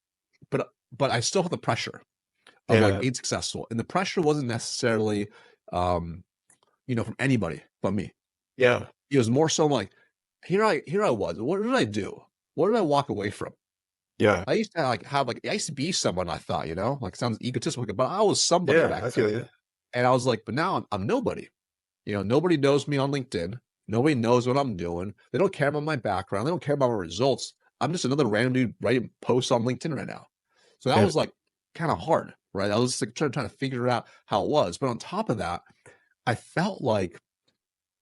but I still have the pressure of like Yeah. being successful, and the pressure wasn't necessarily, um, from anybody but me. Yeah. It was more so like, here I was. What did I do? What did I walk away from? Yeah. I used to I used to be someone, I thought, like it sounds egotistical, but I was somebody Yeah. back I then. feel you. And I was like, but now I'm nobody. Nobody knows me on LinkedIn. Nobody knows what I'm doing. They don't care about my background. They don't care about my results. I'm just another random dude writing posts on LinkedIn right now. So that Yeah. was like kind of hard, right? I was like trying to figure out how it was. But on top of that, I felt like,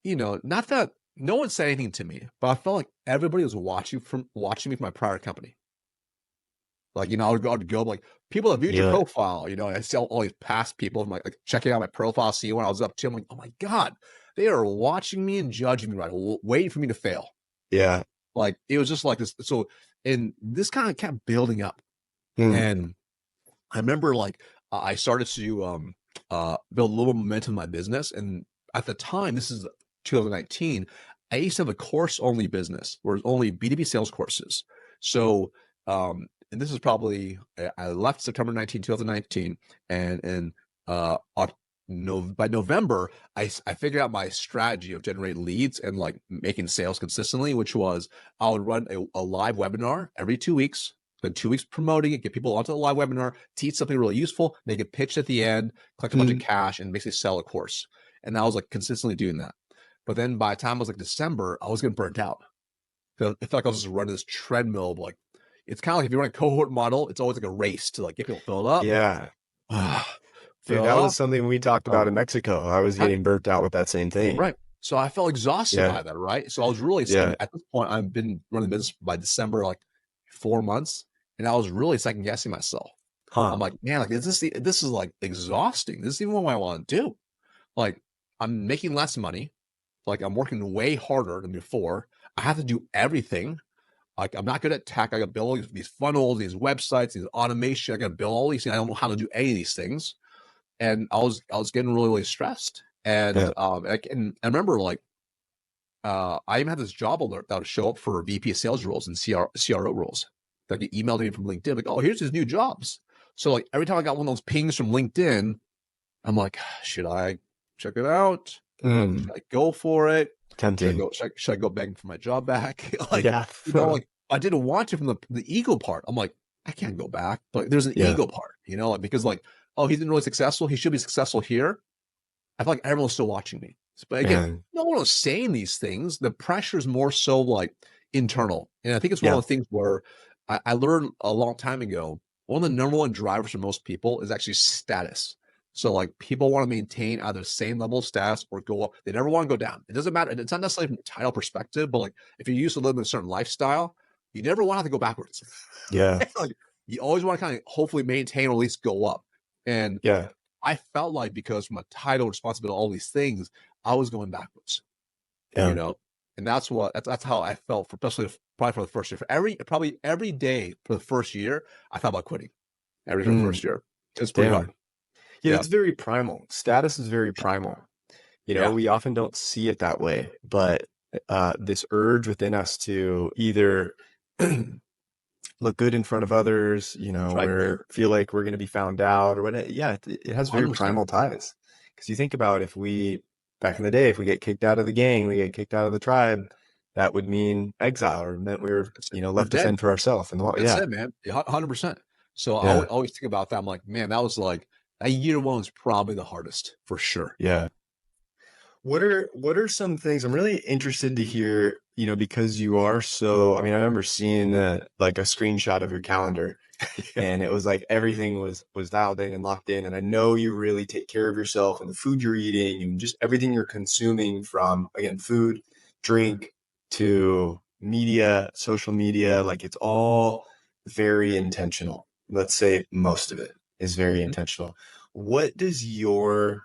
not that no one said anything to me, but I felt like everybody was watching me from my prior company. Like, I would go like, people that viewed your Yeah. profile, I see all these past people like checking out my profile, see when I was up to. I'm like, oh my God, they are watching me and judging me, right? Waiting for me to fail. Yeah. Like, it was just like this. So, and this kind of kept building up. Mm. And I remember like I started to build a little momentum in my business. And at the time, this is 2019, I used to have a course only business where it's only B2B sales courses. So, and this is probably, I left September 19, 2019. And by November, I figured out my strategy of generating leads and like making sales consistently, which was I would run a live webinar every 2 weeks. Spend 2 weeks promoting it, get people onto the live webinar, teach something really useful, make a pitch at the end, collect a bunch of cash, and basically sell a course. And I was like consistently doing that. But then by the time it was like December, I was getting burnt out. It felt like I was just running this treadmill of like, it's kind of like if you run a cohort model, it's always like a race to like get people filled up. Yeah. Dude, Fill that was up. something we talked about in Mexico. I was getting burnt out with that same thing. Right. So I felt exhausted Yeah. by that, right? So I was really, Yeah. at this point, I've been running the business by December, like 4 months, and I was really second guessing myself. I'm Huh. like, man, like this is like exhausting. This is even what I want to do. Like, I'm making less money. Like, I'm working way harder than before. I have to do everything. Like, I'm not good at tech. I got to build these funnels, these websites, these automation. I got to build all these things. I don't know how to do any of these things. And I was getting really, really stressed. And Yeah. and I remember like I even had this job alert that would show up for VP of sales roles and CRO roles. That get emailed me from LinkedIn, like, oh, here's his new jobs. So like every time I got one of those pings from LinkedIn, I'm like, should I check it out? Should I go for it? Tempting. Should I go begging for my job back? Like, Yeah. like I didn't want to from the ego part. I'm like, I can't go back. But there's an Yeah. ego part, like, because like, oh, he's been really successful. He should be successful here. I feel like everyone's still watching me. But again, Man. no one was saying these things. The pressure is more so like internal. And I think it's one Yeah. of the things where I learned a long time ago, one of the number one drivers for most people is actually status. So like people want to maintain either the same level of status or go up. They never want to go down. It doesn't matter. It's not necessarily from a title perspective, but like if you're used to living a certain lifestyle, you never want to have to go backwards. Yeah. Like you always want to kind of hopefully maintain or at least go up. And Yeah. I felt like because from a title, responsibility, all these things, I was going backwards. Yeah. And that's how I felt, especially probably for the first year. Probably every day for the first year, I thought about quitting. Every day for the first year, it's pretty hard. Yeah, it's very primal. Status is very primal. We often don't see it that way, but this urge within us to either look good in front of others, Right. or feel like we're going to be found out or whatever. Yeah, it has very 100%. primal ties. Because you think about back in the day, if we get kicked out of the gang, we get kicked out of the tribe, that would mean exile or meant we were, left to dead. fend for ourselves. And That's it, man. 100%. So Yeah. I always think about that. I'm like, man, that was like that year one was probably the hardest for sure. Yeah. What are some things I'm really interested to hear, because you are so, I mean, I remember seeing like a screenshot of your calendar and it was like everything was dialed in and locked in. And I know you really take care of yourself and the food you're eating and just everything you're consuming from, again, food, drink to media, social media, like it's all very intentional. Let's say most of it is very intentional. what does your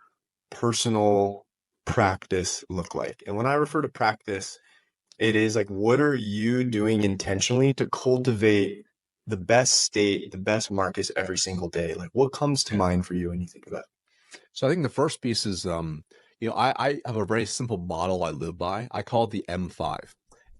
personal practice look like? And when I refer to practice, it is like, what are you doing intentionally to cultivate the best state, the best Marcus every single day? Like, what comes to mind for you when you think of that? So I think the first piece is, I have a very simple model I live by. I call it the M5. Okay.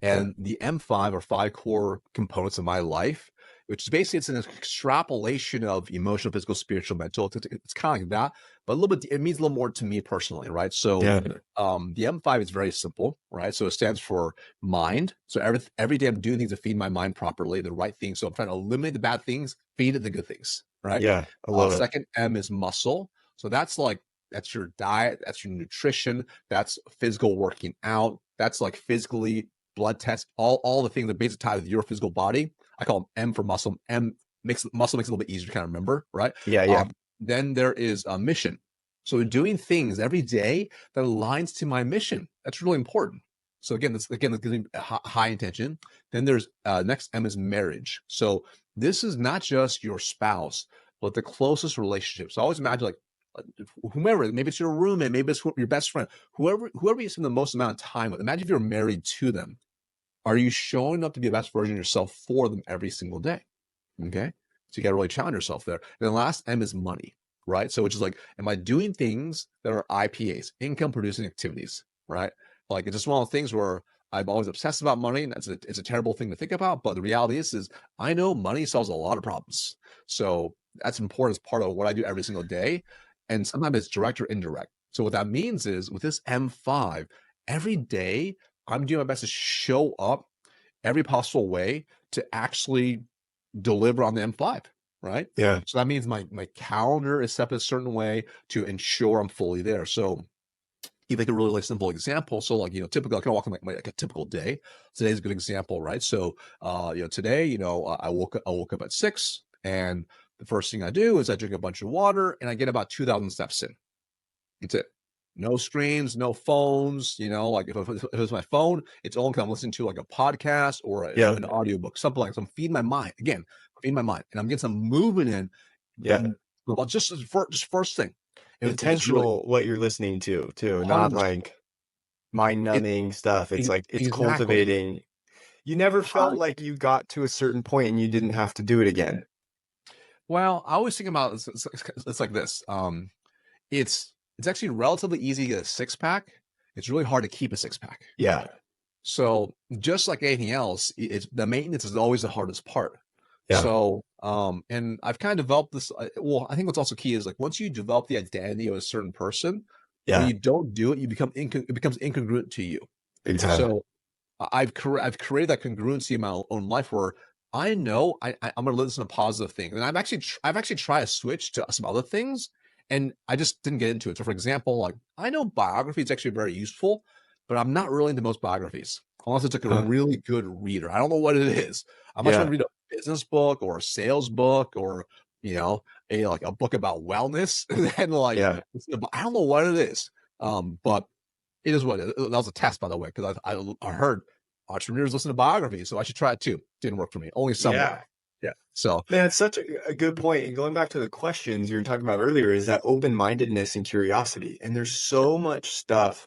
And the M5 are five core components of my life, which is basically it's an extrapolation of emotional, physical, spiritual, mental. It's kind of like that, but a little bit, it means a little more to me personally, right? So Yeah. the M5 is very simple, right? So it stands for mind. So every day I'm doing things to feed my mind properly, the right things. So I'm trying to eliminate the bad things, feed it the good things, right? Yeah. I love it. Second M is muscle. So that's your diet, that's your nutrition, that's physical working out, that's like physically blood tests, all the things that basically tie with your physical body. I call them M for muscle. Muscle makes it a little bit easier to kind of remember, right? Yeah. Yeah. Then there is a mission. So doing things every day that aligns to my mission. That's really important. So again, that's getting high intention. Then there's next M is marriage. So this is not just your spouse, but the closest relationship. So I always imagine like whomever, maybe it's your roommate, maybe it's your best friend, whoever you spend the most amount of time with. Imagine if you're married to them. Are you showing up to be the best version of yourself for them every single day? Okay. So you got to really challenge yourself there. And the last M is money, right? So which is like, am I doing things that are IPAs, income producing activities, right? Like it's just one of the things where I'm always obsessed about money, and it's a terrible thing to think about. But the reality is I know money solves a lot of problems. So that's important as part of what I do every single day. And sometimes it's direct or indirect. So what that means is with this M5, every day I'm doing my best to show up every possible way to actually deliver on the M5, right? Yeah. So that means my calendar is set up a certain way to ensure I'm fully there. So you make a really simple example. So like, typically I can walk on like a typical day. Today's a good example, right? So, today, I woke up at 6, and the first thing I do is I drink a bunch of water and I get about 2,000 steps in. That's it. No screens, no phones, like if it was my phone, it's only because I'm listening to like a podcast or Yeah. an audiobook, something like that. So I'm feeding my mind again, feeding my mind, and I'm getting some movement in. Yeah. Well, just first thing. It's really Intentional what you're listening to, too, not 100%. like mind It, numbing stuff. It's like it's exactly. cultivating. You never felt like you got to a certain point and you didn't have to do it again. Well, I always think about it's like this. It's actually relatively easy to get a six pack. It's really hard to keep a six pack. Yeah. So just like anything else, it's the maintenance is always the hardest part. Yeah. So, and I've kind of developed this. Well, I think what's also key is like once you develop the identity of a certain person, when Yeah. you don't do it, it becomes incongruent to you. Big time. So I've created that congruency in my own life where I know I'm going to listen to positive things, and I've actually tried to switch to some other things, and I just didn't get into it. So, for example, like I know biography is actually very useful, but I'm not really into most biographies unless it's like a really good reader. I don't know what it is. I'm not trying to read a business book or a sales book or a book about wellness, and like I don't know what it is. But it is what it is. That was a test, by the way, because I heard entrepreneurs listen to biographies, so I should try it too. Didn't work for me. Only some. Yeah. So, man, it's such a good point. And going back to the questions you were talking about earlier, is that open-mindedness and curiosity. And there's so much stuff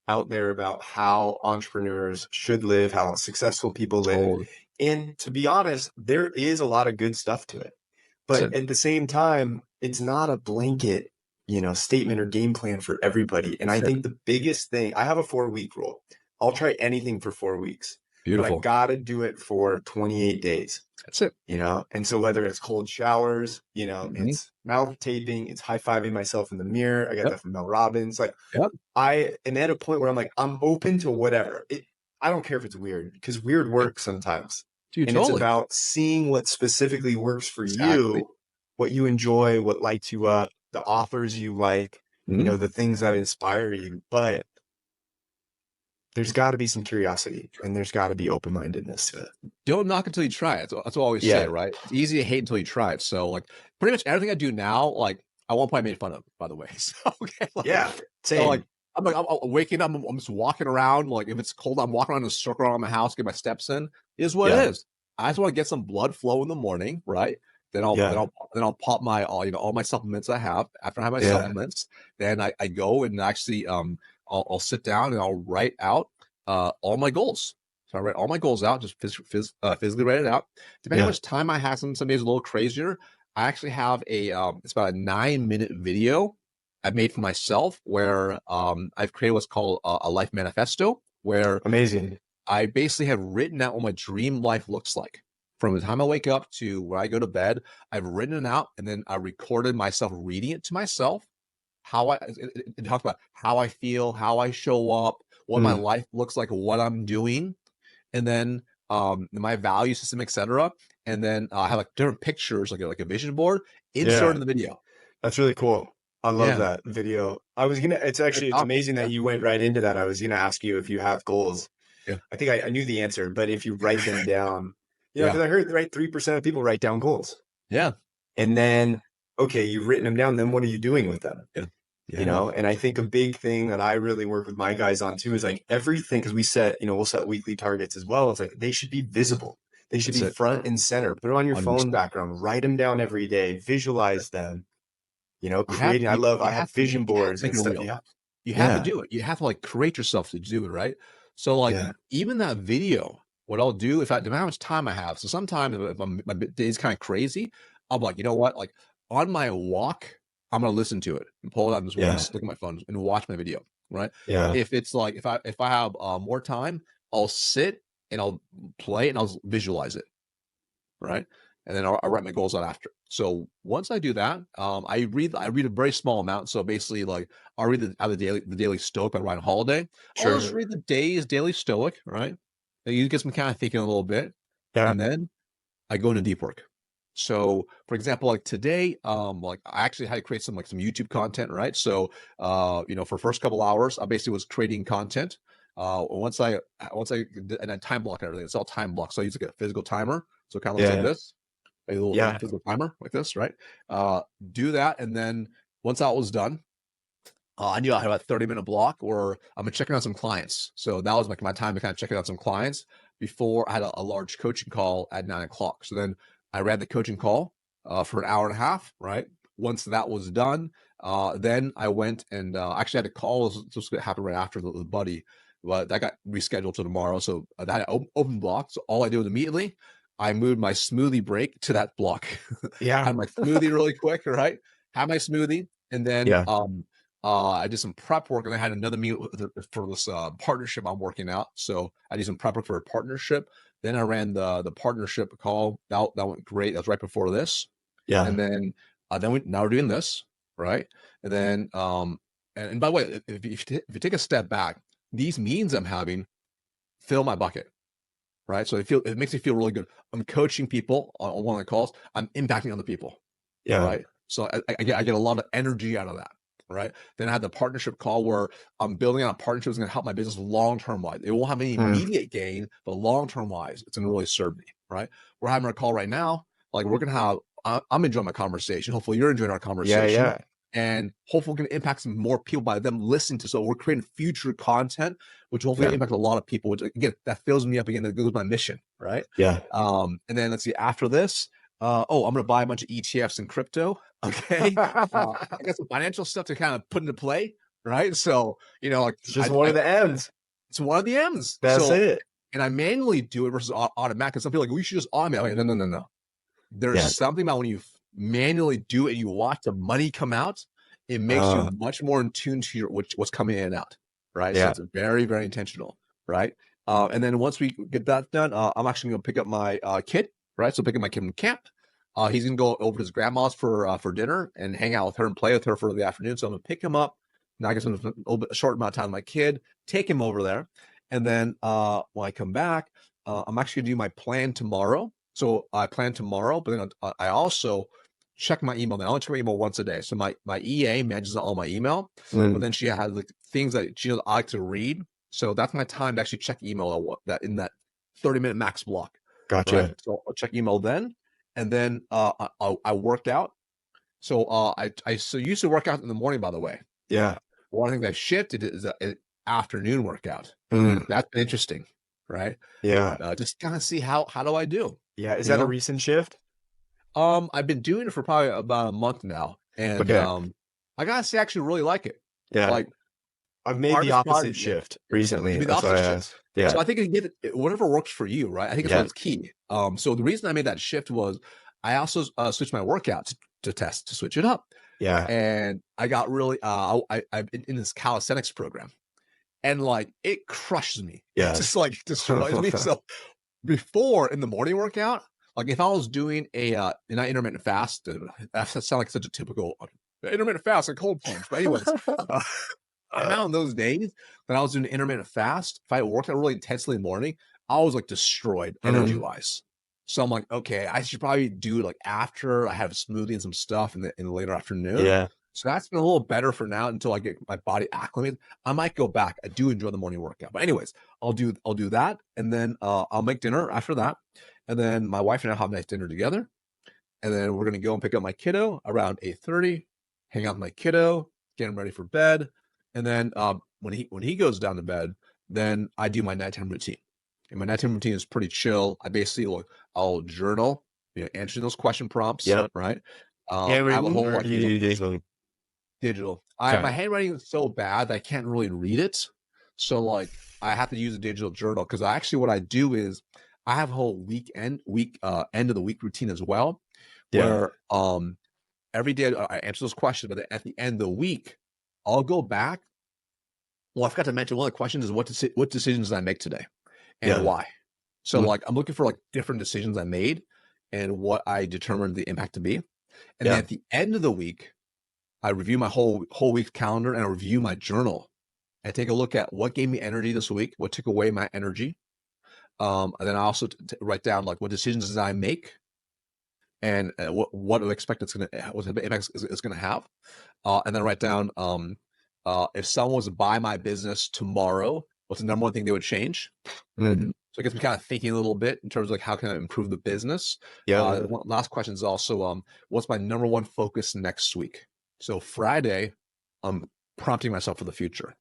out there about how entrepreneurs should live, how successful people live. And to be honest, there is a lot of good stuff to it. But at the same time, it's not a blanket, statement or game plan for everybody. And I think the biggest thing, I have a 4-week rule. I'll try anything for 4 weeks. Beautiful. But I got to do it for 28 days. That's it. And so whether it's cold showers, it's mouth taping, it's high-fiving myself in the mirror. I got that from Mel Robbins. Like, I am at a point where I'm like, I'm open to whatever. I don't care if it's weird, because weird works sometimes. Dude, and totally. It's about seeing what specifically works for you, what you enjoy, what lights you up, the authors you like, the things that inspire you. But there's got to be some curiosity, and there's got to be open-mindedness to it. Don't knock until you try it. That's what I always say, right? It's easy to hate until you try it. So, like, pretty much everything I do now, like, I won't probably made fun of, by the way. So, okay, same. So, like, I'm waking up, I'm just walking around. Like, if it's cold, I'm walking around in a circle around my house, get my steps in. It is what it is. I just want to get some blood flow in the morning, right? Then I'll pop my all my supplements I have. After I have my supplements, then I go and actually I'll sit down and I'll write out all my goals. So I write all my goals out, just physically write it out. Depending on how much time I have, some days a little crazier. I actually have it's about a 9-minute video I made for myself where I've created what's called a life manifesto, where Amazing. I basically have written out what my dream life looks like. From the time I wake up to when I go to bed, I've written it out, and then I recorded myself reading it to myself. It talks about how I feel, how I show up, what my life looks like, what I'm doing, and then my value system, etc. And then I have like different pictures, like a vision board inserted in the video. That's really cool. I love that video. It's amazing that you went right into that. I was gonna ask you if you have goals. Yeah. I think I knew the answer, but if you write them down, because I heard 3% of people write down goals. Yeah. And then, okay, you've written them down. Then what are you doing with them? Yeah. You know, and I think a big thing that I really work with my guys on too is like everything, because we'll set weekly targets as well. It's like they should be visible. They should be front and center. Put it on your 100%. Phone background. Write them down every day. Visualize them. You know, creating. I have vision boards and stuff. You have to do it. You have to like create yourself to do it, right? So like even that video, what I'll do depending on how much time I have. So sometimes if my day's kind of crazy, I'm like, you know what? Like on my walk, I'm gonna listen to it and pull it out and just look at my phone and watch my video, right? Yeah. If it's like if I have more time, I'll sit and I'll play and I'll visualize it, right? And then I'll write my goals out after. So once I do that, I read a very small amount. So basically, like I'll read the daily Stoic by Ryan Holiday. I'll just read the day's daily Stoic, right? And you get me kind of thinking a little bit, and then I go into deep work. So for example, like today, like I actually had to create some YouTube content, right? So for first couple hours, I basically was creating content. Once I and I time block everything. It's all time blocked. So I use like a physical timer. So it kind of looks like this. A little physical timer like this, right? Do that, and then once that was done, I knew I had a 30-minute block where I'm checking out some clients. So that was like my time to kind of check out some clients before I had a large coaching call at 9 o'clock. So then I ran the coaching call for an hour and a half, right? Once that was done, then I went and actually had a call. This was going to happen right after the buddy, but that got rescheduled to tomorrow. So that had an open block. So all I did was immediately I moved my smoothie break to that block. Had my smoothie really quick, right? Had my smoothie, and then I did some prep work, and I had another meeting for this partnership I'm working out. So I did some prep work for a partnership. Then I ran the partnership call. That went great. That was right before this. Yeah. And then now we're doing this, right? And then and by the way, if you take a step back, these meetings I'm having fill my bucket. Right. So it makes me feel really good. I'm coaching people on one of the calls. I'm impacting other people. Yeah. Right. So I get a lot of energy out of that. Right. Then I had the partnership call where I'm building on a partnership that's going to help my business long-term wise. It won't have any immediate gain, but long-term wise, it's going to really serve me. Right. We're having a call right now. Like we're going to have, I'm enjoying my conversation. Hopefully you're enjoying our conversation. Yeah. And hopefully we can impact some more people by them listening to. So we're creating future content, which hopefully impact a lot of people, which again, that fills me up again. That goes my mission, right? Yeah. And then let's see, after this, I'm going to buy a bunch of ETFs and crypto. Okay. I got some financial stuff to kind of put into play, right? So, like it's just one of the M's. It's one of the M's. That's it. And I manually do it versus automatic. Because some people are like, we should just automate. Like, no. There's something about when you manually do it and you watch the money come out, it makes you much more in tune to what's coming in and out, right? So it's very, very intentional, right? And then once we get that done, I'm actually going to pick up my kid, right? So pick up my kid from camp. He's going to go over to his grandma's for dinner and hang out with her and play with her for the afternoon. So I'm going to pick him up. Now I guess I'm a short amount of time with my kid, take him over there. And then when I come back, I'm actually going to do my plan tomorrow. So I plan tomorrow, but then I also check my email. Now I only check my email once a day. So my EA manages all my email, but then she has like things that she knows I like to read. So that's my time to actually check email that in that 30-minute max block. Gotcha. Right? So I'll check email then, and then I worked out. So I used to work out in the morning, by the way. Yeah. One thing that shifted is an afternoon workout. That's been interesting, right? Yeah. Just kind of see how do I do? Yeah. Is that a recent shift? I've been doing it for probably about a month now, and Okay. I gotta say, I actually really like it. Yeah. Like, I've made the hardest part, opposite shift recently. to be the That's why I opposite shift. asked. So Yeah. I think you get it, whatever works for you, right? I think that's Yeah. what's key. So the reason I made that shift was I also switched my workout to switch it up, Yeah. and I got really I've been in this calisthenics program, and like it crushes me. It Yes. just like destroys me. So before in the morning workout, like if I was doing a not intermittent fast, that sounds like such a typical intermittent fast and cold plunge. But anyways, uh, I found those days that I was doing intermittent fast. If I worked out really intensely in the morning, I was like destroyed energy Mhm. wise. So I'm like, okay, I should probably do like after I have a smoothie and some stuff in the later afternoon. Yeah. So that's been a little better for now until I get my body acclimated. I might go back. I do enjoy the morning workout. But anyways, I'll do that. And then I'll make dinner after that. And then my wife and I have a nice dinner together. And then we're gonna go and pick up my kiddo around 8:30, hang out with my kiddo, get him ready for bed. And then when he goes down to bed, then I do my nighttime routine. And my nighttime routine is pretty chill. I basically I'll journal, answer those question prompts, Yep. right? I have a Handwritten whole or do you do digitally? digital. My Okay. handwriting is so bad that I can't really read it. So like I have to use a digital journal because what I do is I have a whole end of the week routine as well, Yeah. where every day I answer those questions, but at the end of the week, I'll go back. Well, I forgot to mention one of the questions is what decisions did I make today and Yeah. why. So Mhm. like I'm looking for like different decisions I made and what I determined the impact to be. And then Yeah. at the end of the week, I review my whole week calendar and I review my journal. I take a look at what gave me energy this week, what took away my energy. And then I also write down like what decisions did I make and what I expect what the impact is going to have. And then write down if someone was to buy my business tomorrow, what's the number one thing they would change? Mhm. So it gets me kind of thinking a little bit in terms of like how can I improve the business. Yeah. Last question is also what's my number one focus next week? So Friday, I'm prompting myself for the future,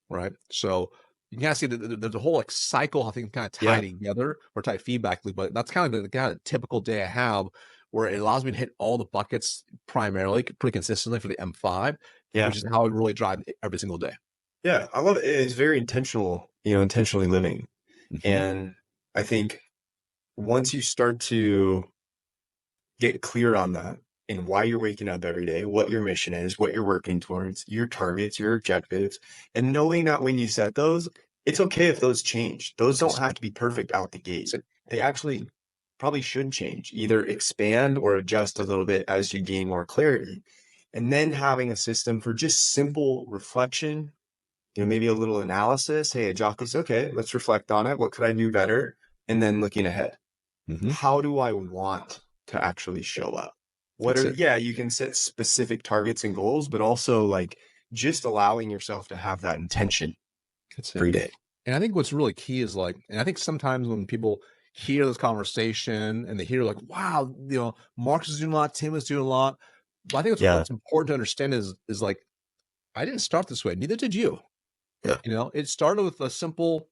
right? So you can kind of see that there's a whole like cycle, how things kind of tie Yeah. together or tie feedback loop. But that's kind of the kind of typical day I have where it allows me to hit all the buckets primarily pretty consistently for the M5, Yeah. which is how I really drive every single day. Yeah. I love it. It's very intentional, intentionally living. Mhm. And I think once you start to get clear on that and why you're waking up every day, what your mission is, what you're working towards, your targets, your objectives, and knowing that when you set those, it's okay if those change. Those don't have to be perfect out the gate. They actually probably should change, either expand or adjust a little bit as you gain more clarity. And then having a system for just simple reflection, maybe a little analysis. Hey, Jocko's okay, let's reflect on it. What could I do better? And then looking ahead. Mhm. How do I want to actually show up? That's it. You can set specific targets and goals, but also like just allowing yourself to have that intention That's it. every day. And I think what's really key is like, and I think sometimes when people hear this conversation and they hear like, wow, Marcus is doing a lot, Tim is doing a lot. But I think Yeah. what's important to understand is like, I didn't start this way. Neither did you. Yeah. It started with a simple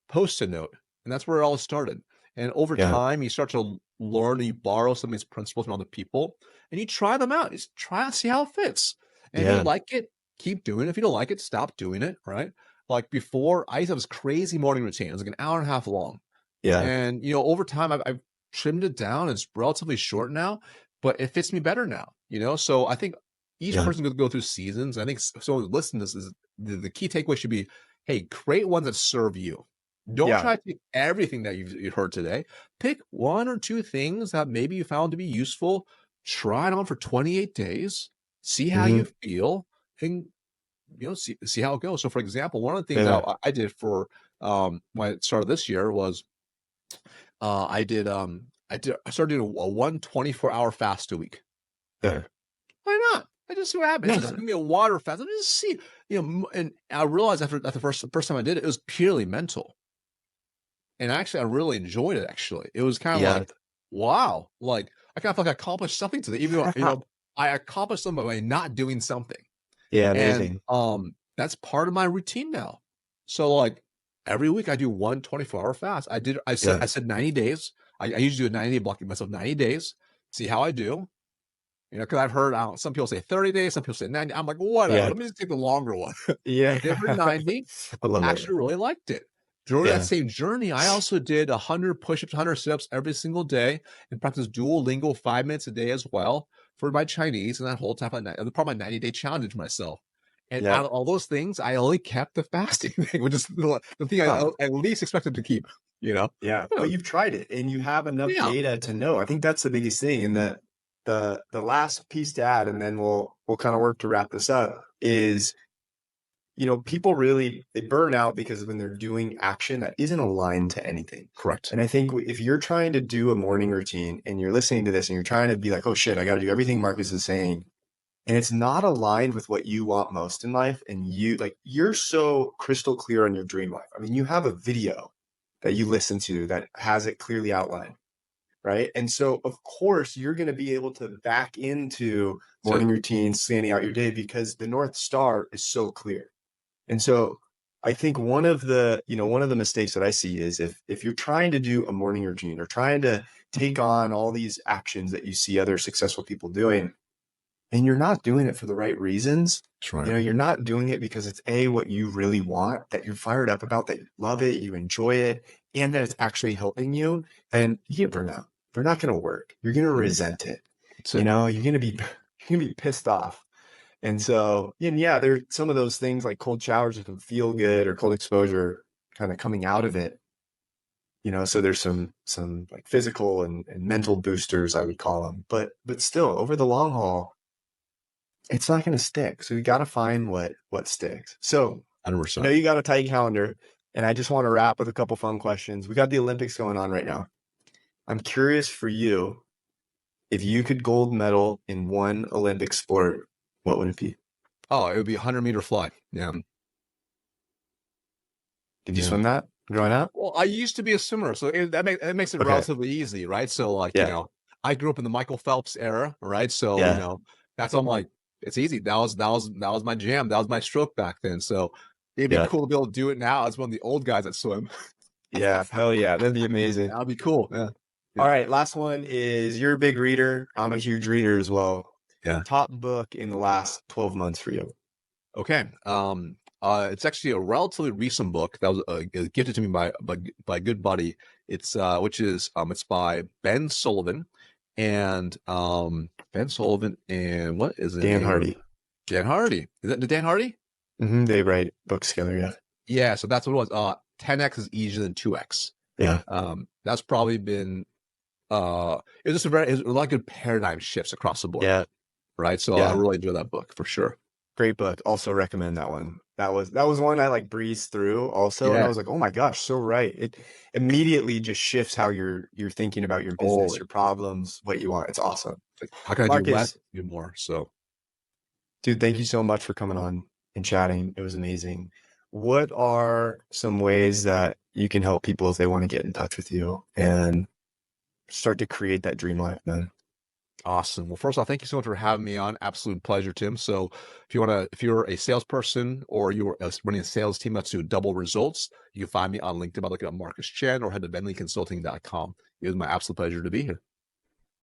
post-it note, and that's where it all started. And over Yeah. time, you start to learn and you borrow some of these principles from other people and you try them out. Just try to see how it fits. And if you Yeah. like it, keep doing it. If you don't like it, stop doing it. Right. Like before, I used to have this crazy morning routine. It was like an hour and a half long. Yeah. And, over time, I've trimmed it down. It's relatively short now, but it fits me better now, So I think each Yeah. person could go through seasons. I think someone listening to this is the key takeaway should be, hey, create ones that serve you. Don't Yeah. try to take everything that you've heard today. Pick one or two things that maybe you found to be useful. Try it on for 28 days. See how Mhm. you feel, and see how it goes. So, for example, one of the things Yeah. that I did for when I started this year was I started doing a 1 24-hour fast a week. Yeah. Why not? I just see what happens. Yeah. Just give me a water fast. Let me just see, and I realized after the first time I did it, it was purely mental. And actually, I really enjoyed it, actually. It was kind of Yeah. like, wow, like, I kind of feel like I accomplished something today, even though, I accomplished something by not doing something. Yeah. And, Amazing. that's part of my routine now. So, like, every week I do 1 24-hour fast. I Yeah. said 90 days. I usually do a 90-day block, give myself 90 days see how I do. Because I've heard some people say 30 days, some people say 90. I'm like, whatever. Yeah. Let me just take the longer one. Yeah. Did for 90. I love it. Actually really liked it. During that same journey, I also did 100 push-ups, 100 sit-ups every single day and practiced Duolingo 5 minutes a day as well for my Chinese. And that whole time, part of my 90-day challenge to myself. And out of all those things, I only kept the fasting thing, which is the thing I at least expected to keep, Yeah. But you've tried it and you have enough data to know. I think that's the biggest thing. And the last piece to add, and then we'll kind of work to wrap this up, is people really, they burn out because when they're doing action that isn't aligned to anything. Correct. And I think if you're trying to do a morning routine and you're listening to this and you're trying to be like, oh shit, I got to do everything Marcus is saying, and it's not aligned with what you want most in life, and you're so crystal clear on your dream life. I mean, you have a video that you listen to that has it clearly outlined, right? And so, of course, you're going to be able to back into morning routines, planning out your day, because the North Star is so clear. And so I think one of the mistakes that I see is if you're trying to do a morning routine or trying to take on all these actions that you see other successful people doing, and you're not doing it for the right reasons. That's right. You're not doing it because it's what you really want, that you're fired up about, that you love it, you enjoy it, and that it's actually helping you, and you get burnt out. They're not going to work. You're going to resent it. You're going to be pissed off. And so, there's some of those things like cold showers that can feel good, or cold exposure kind of coming out of it. So there's some like physical and mental boosters, I would call them, but still over the long haul, it's not going to stick. So you got to find what sticks. So 100%. I know you got a tight calendar, and I just want to wrap with a couple fun questions. We got the Olympics going on right now. I'm curious for you, if you could gold medal in one Olympic sport, what would it be? Oh, it would be 100-meter fly. Yeah. Did you swim that growing up? Well, I used to be a swimmer, so that makes it relatively easy, right? So I grew up in the Michael Phelps era, right? So that's all I'm like, it's easy. That was my jam. That was my stroke back then. So it'd be cool to be able to do it now as one of the old guys that swim. Yeah, hell yeah, that'd be amazing. That'd be cool. Yeah. All right, last one is, you're a big reader. I'm a huge reader as well. Yeah. Top book in the last 12 months for you. Okay. It's actually a relatively recent book that was gifted to me by a good buddy. It's it's by Ben Sullivan, and what is it? Dan Hardy. Dan Hardy. Is that the Dan Hardy? Mm-hmm. They write books together. Yeah. Yeah. So that's what it was. 10x is easier than 2x. Yeah. That's probably been it was just a lot of good paradigm shifts across the board. Yeah. Right. So I really enjoy that book for sure. Great book. Also recommend that one. That was one I breezed through also. And I was like, oh my gosh, so right. It immediately just shifts how you're thinking about your business, your problems, what you want. It's awesome. How can I do less, do more? So, dude, thank you so much for coming on and chatting. It was amazing. What are some ways that you can help people if they want to get in touch with you and start to create that dream life, man? Awesome. Well, first of all, thank you so much for having me on. Absolute pleasure, Tim. So if you're a salesperson or you're running a sales team that's doing double results, you can find me on LinkedIn by looking up Marcus Chen, or head to venliconsulting.com. It was my absolute pleasure to be here.